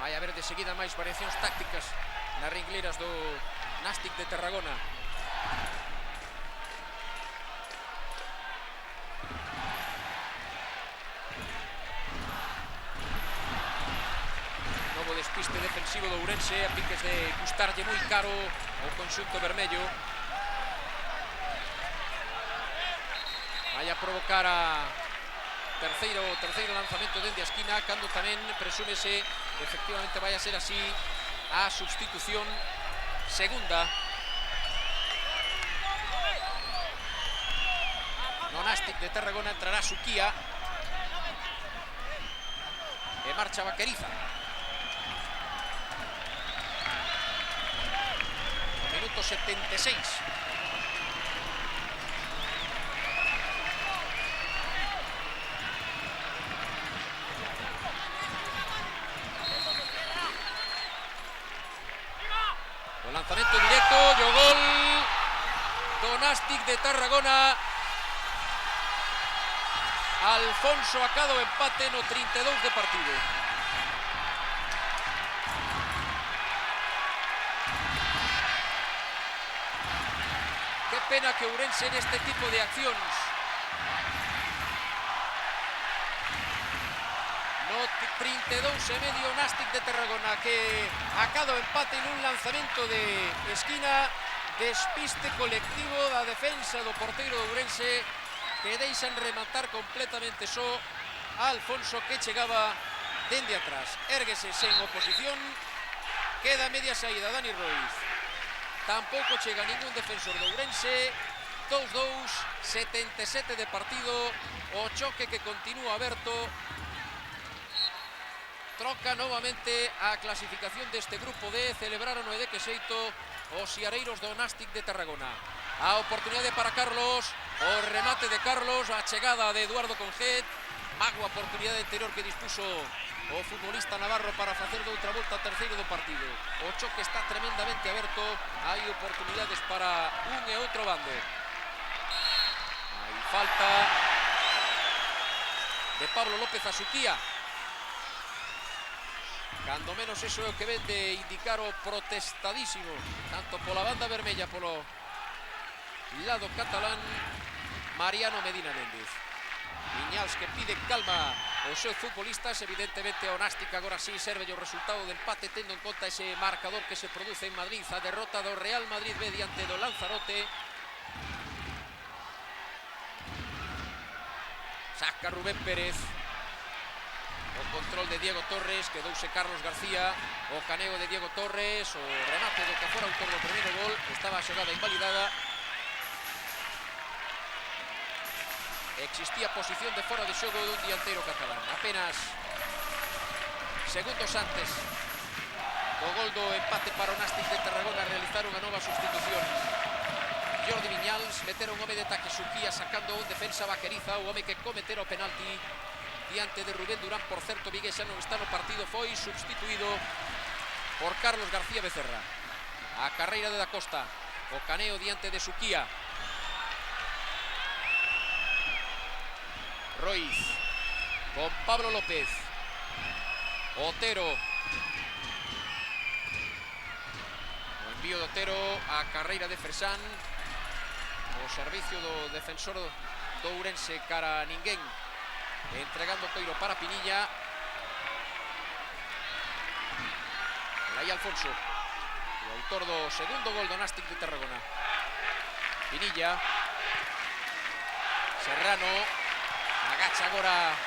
Vai haber de seguida máis variacións tácticas nas ringleiras do Nastic de Tarragona. Novo despiste defensivo do Ourense, a piques de custarlle moi caro ao conxunto vermello. Vai a provocar a terceiro lanzamento dende a esquina, cando tamén presúmese efectivamente vai a ser así a substitución segunda no Nastic de Tarragona. Entrará Suquía e marcha Vaqueriza. Minuto 76. Lanzamento directo e o gol do Nastic de Tarragona. Alfonso acada o empate no 32 de partido. Que pena que Ourense neste tipo de accións no 32 e medio Nastic de Tarragona que acada o empate nun lanzamento de esquina, despiste colectivo da defensa do porteiro de Ourense que deixan rematar completamente só a Alfonso que chegaba dende atrás. Érguese sen oposición, queda media saída Dani Roiz. Tampouco chega ningún defensor de Ourense. 2-2, 77 de partido, o choque que continúa aberto. Troca novamente a clasificación deste grupo D. Celebraron o de que xeito os siareiros do Nastic de Tarragona. A oportunidade para Carlos, o remate de Carlos, a chegada de Eduardo Conjet. Mago a oportunidade anterior que dispuso o futbolista navarro para facer de outra volta a terceiro do partido. O choque está tremendamente aberto, hai oportunidades para un e outro bando. Hai falta de Pablo López a Suquía. Cando menos eso é o que ven de indicar o protestadísimo, tanto pola banda vermella polo lado catalán, Mariano Medina Méndez. Viñals que pide calma aos seus futbolistas. Evidentemente o Nastic agora sí serve o resultado de empate, tendo en conta ese marcador que se produce en Madrid, a derrota do Real Madrid B diante do Lanzarote. Saca Rubén Pérez. O control de Diego Torres, quedouse Carlos García. O caneo de Diego Torres, o remate do que fora autor do primeiro gol. Estaba a xogada invalidada. Existía posición de fora de xogo dun dianteiro catalán. Apenas segundos antes do gol do empate para o Nástic de Tarragona realizar unha nova sustitución. Jordi Viñals metera un home de Takesukía sacando un defensa Vaqueriza, o home que cometera o penalti diante de Rubén Durán. Por certo, Vigues xa non está no partido, foi substituído por Carlos García Becerra. A carreira de Da Costa, o caneo diante de Suquía. Roiz con Pablo López. Otero. O envío de Otero a carreira de Fresán. O servicio do defensor do Ourense cara a ninguén, entregando Coiro para Pinilla. Aí Alfonso, o autor do segundo gol do Nástic de Tarragona. Pinilla. Serrano. Agacha agora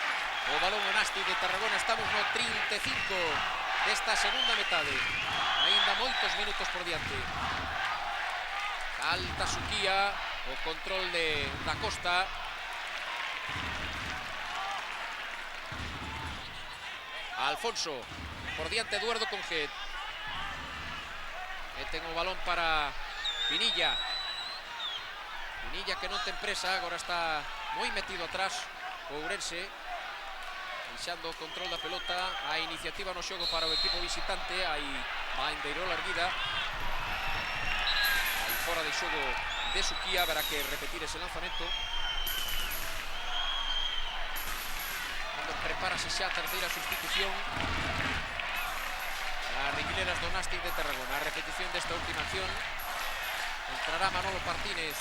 o balón o Nástic de Tarragona. Estamos no 35 desta segunda metade. Ainda moitos minutos por diante. Alta Suquía. O control de Da Costa. Alfonso. Por diante Eduardo Conget. Meten o balón para Pinilla. Pinilla que non ten presa, agora está moi metido atrás o Ourense. Deixando o control da pelota. A iniciativa no xogo para o equipo visitante. Aí Bandeirol erguida. Aí fora de xogo de Suquía, habrá que repetir ese lanzamento. Cando prepárase xa a terceira sustitución as Riquileras do Nástic de Tarragona. A repetición desta última acción. Entrará Manolo Martínez.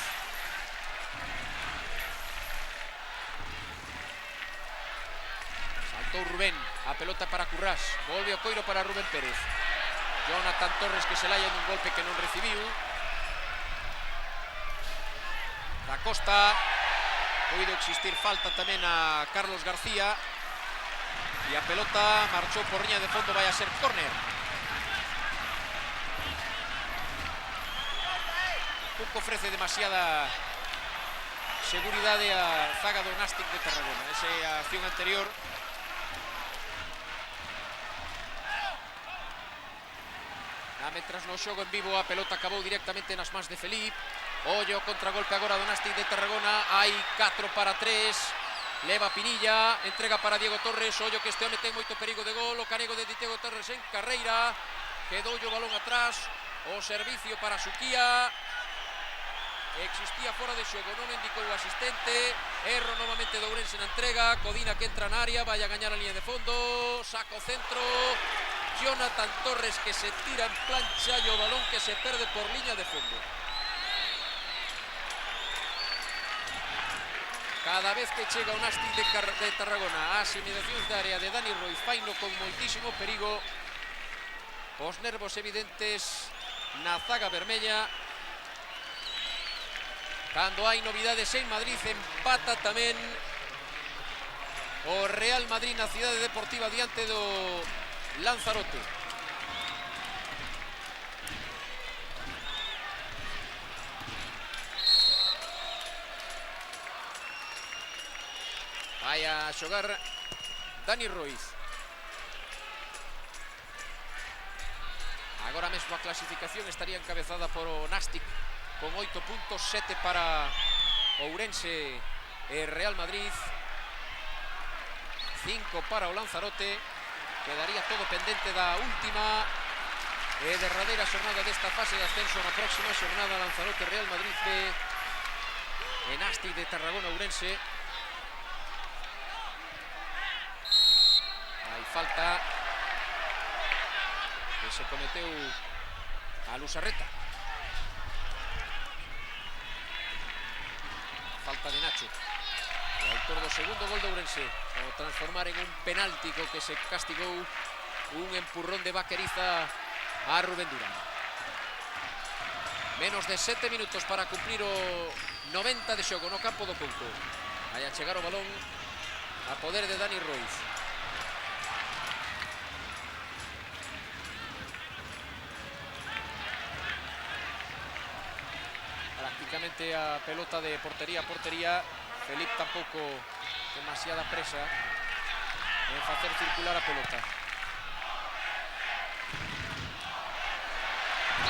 Saltou Rubén, a pelota para Currás. Volve o Coiro para Rubén Pérez. Jonathan Torres que se laia dun golpe que non recibiu. Da Costa. Puido existir falta tamén a Carlos García. E a pelota marchou por liña de fondo, vai a ser córner. Pouco ofrece demasiada seguridade a zaga do Nástic de Tarragona. Esa é a acción anterior. Mentras no xogo en vivo a pelota acabou directamente nas mans de Felip. Ollo o contragolpe agora do Nástic de Tarragona. Hai 4 para 3. Leva Pinilla, entrega para Diego Torres. Ollo que este home ten moito perigo de gol. O canego de Diego Torres en carreira. Quedou o balón atrás. O servicio para Suquía. Existía fora de xogo, non indicou o asistente. Erro novamente do Ourense na entrega. Codina que entra na área, vai a gañar a línea de fondo. Saca o centro. Jonathan Torres que se tira en plancha e o balón que se perde por liña de fondo. Cada vez que chega o Nástic de Tarragona ás inmediacións da área de Dani Roiz, faino con moitísimo perigo. Os nervos evidentes na zaga vermella. Cando hai novidades en Madrid, empata tamén o Real Madrid na Cidade Deportiva diante do Lanzarote. Vai a xogar Dani Roiz. Agora mesmo a clasificación estaría encabezada por o Nástic con 8 puntos, 7 para Ourense e Real Madrid, 5 para o Lanzarote. Quedaría todo pendente da última e derradeira xornada desta fase de ascenso. Na próxima xornada Lanzarote, Real Madrid B e Nástic de Tarragona, Ourense. Hai falta que se cometeu a Lusarreta. Falta de Nacho, o autor do segundo gol de Ourense, o transformar en un penáltico que se castigou un empurrón de Vaqueriza a Rubén Durán. Menos de 7 minutos para cumplir o 90 de xogo no campo do Couto. Vai a chegar o balón a poder de Dani Ruiz. Prácticamente a pelota de portería a portería. Felipe tampouco demasiada presa en facer circular a pelota.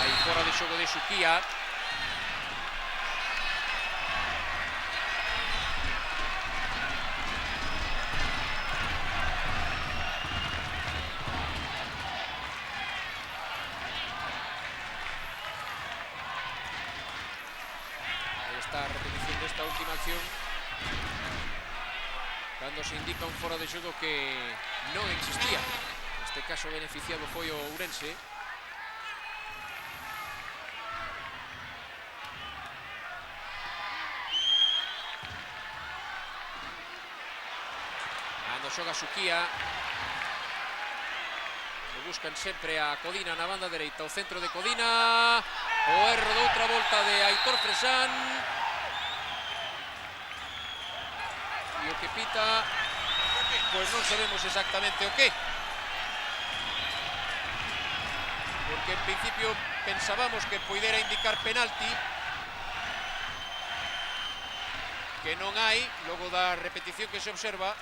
Aí fora de xogo de Suquía. Aí está a repetición desta última acción, cando se indica un fora de xogo que non existía. Neste caso beneficiado foi o Ourense. Cando xoga Suquía, buscan sempre a Codina na banda dereita, o centro de Codina, o erro de outra volta de Aitor Fresán. E o que pita, pois non sabemos exactamente o que. Porque en principio pensábamos que poidera indicar penalti, que non hai, logo da repetición que se observa.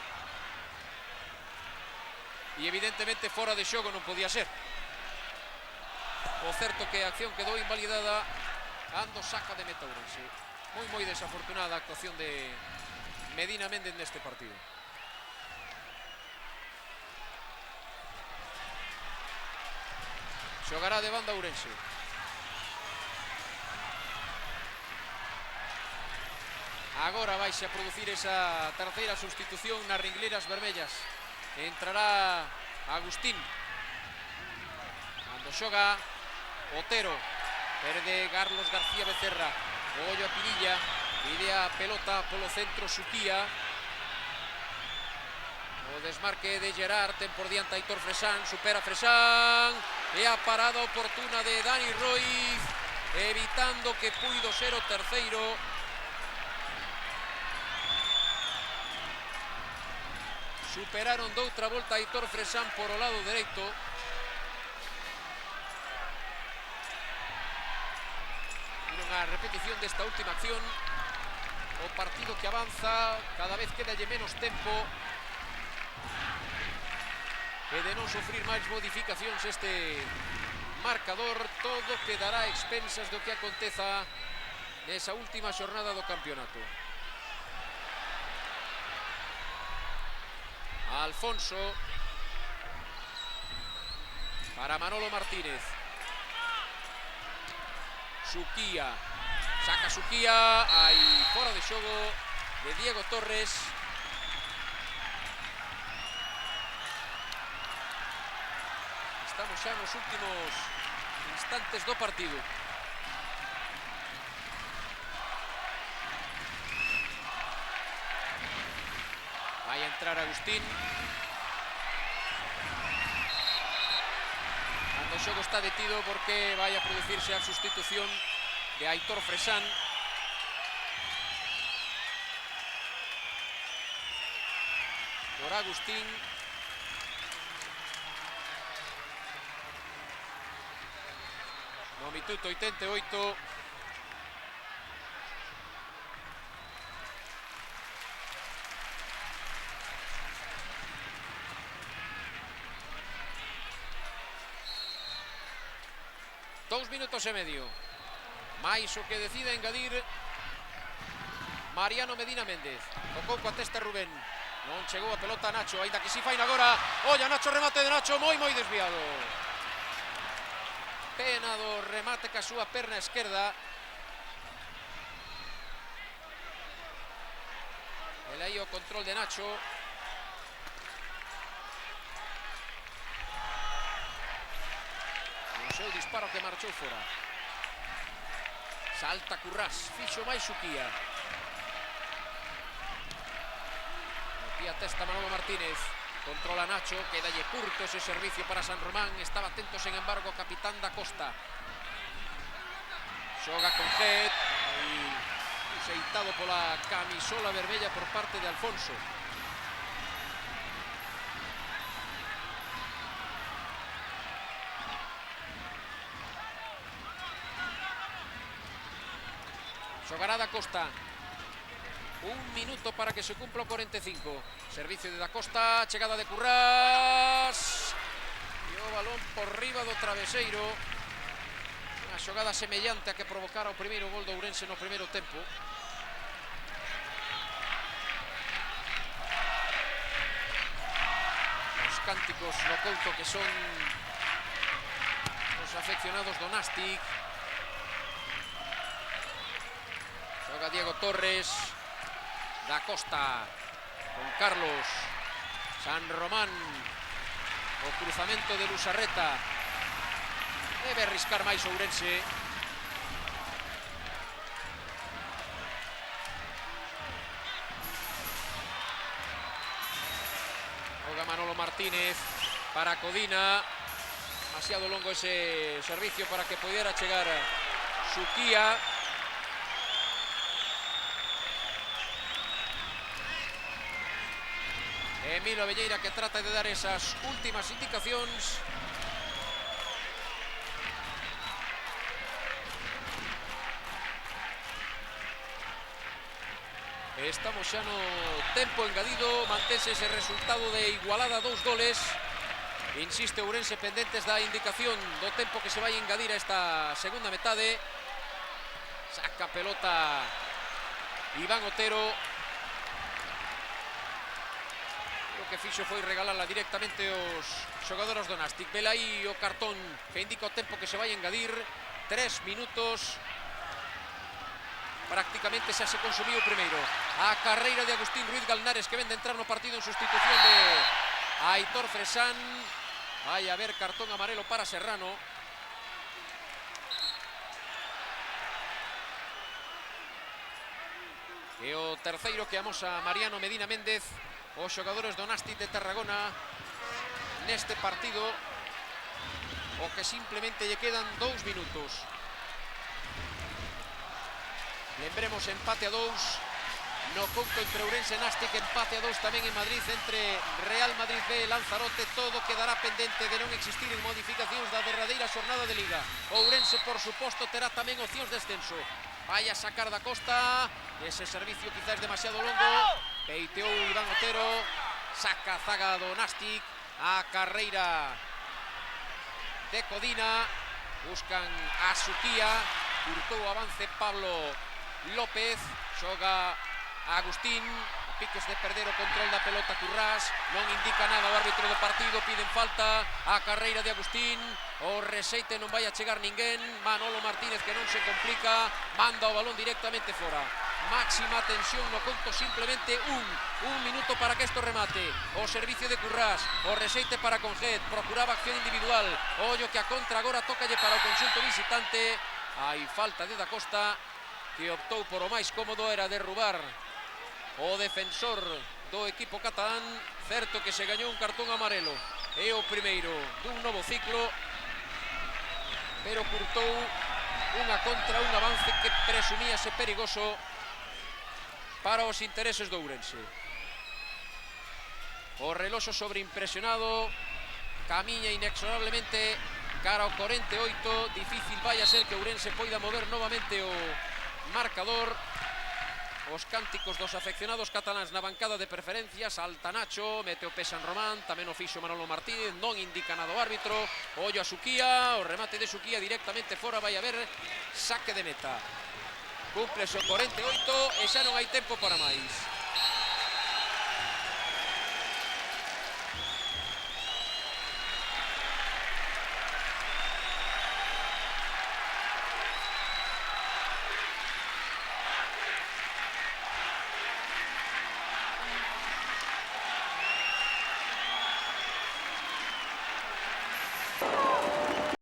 E evidentemente fora de xogo non podía ser. O certo que a acción quedou invalidada cando saca de meta Ourense. Moi desafortunada a actuación de Medina Méndez neste partido. Xogará de banda Ourense. Agora vaise a producir esa terceira sustitución nas ringleiras vermellas. Entrará Agustín. Cando xoga Otero, perde Carlos García Becerra. Ollo a Pirilla, pide a pelota polo centro Suquía. O desmarque de Gerard, ten por diante Aitor Fresán, supera Fresán. E a parada oportuna de Dani Ruiz, evitando que puido ser o terceiro. Superaron doutra volta Aitor Fresán por o lado dereito. Miren a repetición desta última acción. O partido que avanza, cada vez quedalle menos tempo. E de non sufrir máis modificacións este marcador, todo quedará a expensas do que aconteza nesa última xornada do campeonato. Alfonso para Manolo Martínez. Suquía, saca Suquía, aí fora de xogo de Diego Torres. Estamos xa nos últimos instantes do partido. Vai a entrar Agustín. Cando o xogo está detido porque vai a producirse a sustitución de Aitor Fresán. Por Agustín. No minuto 88. Dous minutos e medio. Mais o que decide engadir Mariano Medina Méndez. Tocou coa testa Rubén. Non chegou a pelota a Nacho, aínda que si faina agora. Olla Nacho, remate de Nacho, moi desviado. Pena do remate ca súa perna esquerda. Ele aí o control de Nacho. O disparo que marchou fora. Salta Currás, fixo máis Suquía. Metía testa Manolo Martínez. Controla Nacho, quedalle curto ese servicio para San Román. Estaba atento, sen embargo, o capitán da Costa. Xoga con Jet e xeitado pola camisola vermella por parte de Alfonso. xogará Da Costa. Un minuto para que se cumpla o 45. Servicio de Da Costa, chegada de Currás. E o balón por riba do traveseiro. Unha xogada semellante a que provocara o primeiro gol do Ourense no primeiro tempo. Os cánticos no Couto que son os afeccionados do Nástic. Xoga Diego Torres. Da Costa con Carlos. San Román. O cruzamento de Lusarreta. Debe arriscar máis Ourense. Xoga Manolo Martínez para Codina. Demasiado longo ese servicio para que pudiera chegar Suquía. Emilio Abelleira que trata de dar esas últimas indicacións. Estamos xa no tempo engadido, mantense ese resultado de igualada, 2 goles. Insiste Ourense pendentes da indicación do tempo que se vai engadir a esta segunda metade. Saca pelota Iván Otero. O que fixo foi regalarla directamente aos xogadores do Nástic. Vela aí o cartón que indica o tempo que se vai engadir. 3 minutos. Prácticamente xa se consumiu o primeiro. A carreira de Agustín Ruiz Galnares que ven de entrar no partido en sustitución de Aitor Fresán. Vai a haber cartón amarelo para Serrano. E o terceiro que amosa Mariano Medina Méndez. Os xogadores do Nástic de Tarragona neste partido, o que simplemente lle quedan 2 minutos. Lembremos, empate a 2 no Couto entre Ourense e Nástic, empate a 2 tamén en Madrid entre Real Madrid B e Lanzarote. Todo quedará pendente de non existir en modificacións da derradeira xornada de Liga. Ourense, por suposto, terá tamén opcións de descenso. Vai a sacar Da Costa. Ese servicio quizás demasiado longo. Peiteou Iván Otero. Saca a zaga do Nástic. A carreira de Codina. Buscan a Suquía. Curtou o avance Pablo López. Xoga a Agustín. A piques de perder o control da pelota Currás. Non indica nada o árbitro do partido. Piden falta. A carreira de Agustín. O reseite non vai a chegar ninguén. Manolo Martínez que non se complica. Manda o balón directamente fora. Máxima tensión no Couto, simplemente un minuto para que isto remate. O servicio de Currás, o reseite para Conget, procuraba acción individual. Ollo que a contra agora tócalle para o conxunto visitante. Hai falta de Da Costa, que optou por o máis cómodo, era derrubar o defensor do equipo catalán. Certo que se gañou un cartón amarelo, é o primeiro dun novo ciclo, pero curtou unha contra, un avance que presumía ser perigoso para os intereses do Ourense. O reloxo sobreimpresionado camiña inexorablemente cara ao 48. Difícil vai a ser que Ourense poida mover novamente o marcador. Os cánticos dos afeccionados cataláns na bancada de preferencia. Salta Nacho, mete o pé San Román, tamén o fixo Manolo Martínez, non indica nada o árbitro. Ollo a Suquía, o remate de Suquía directamente fora, vai haber saque de meta. Cúmplese o 48 e xa non hai tempo para máis.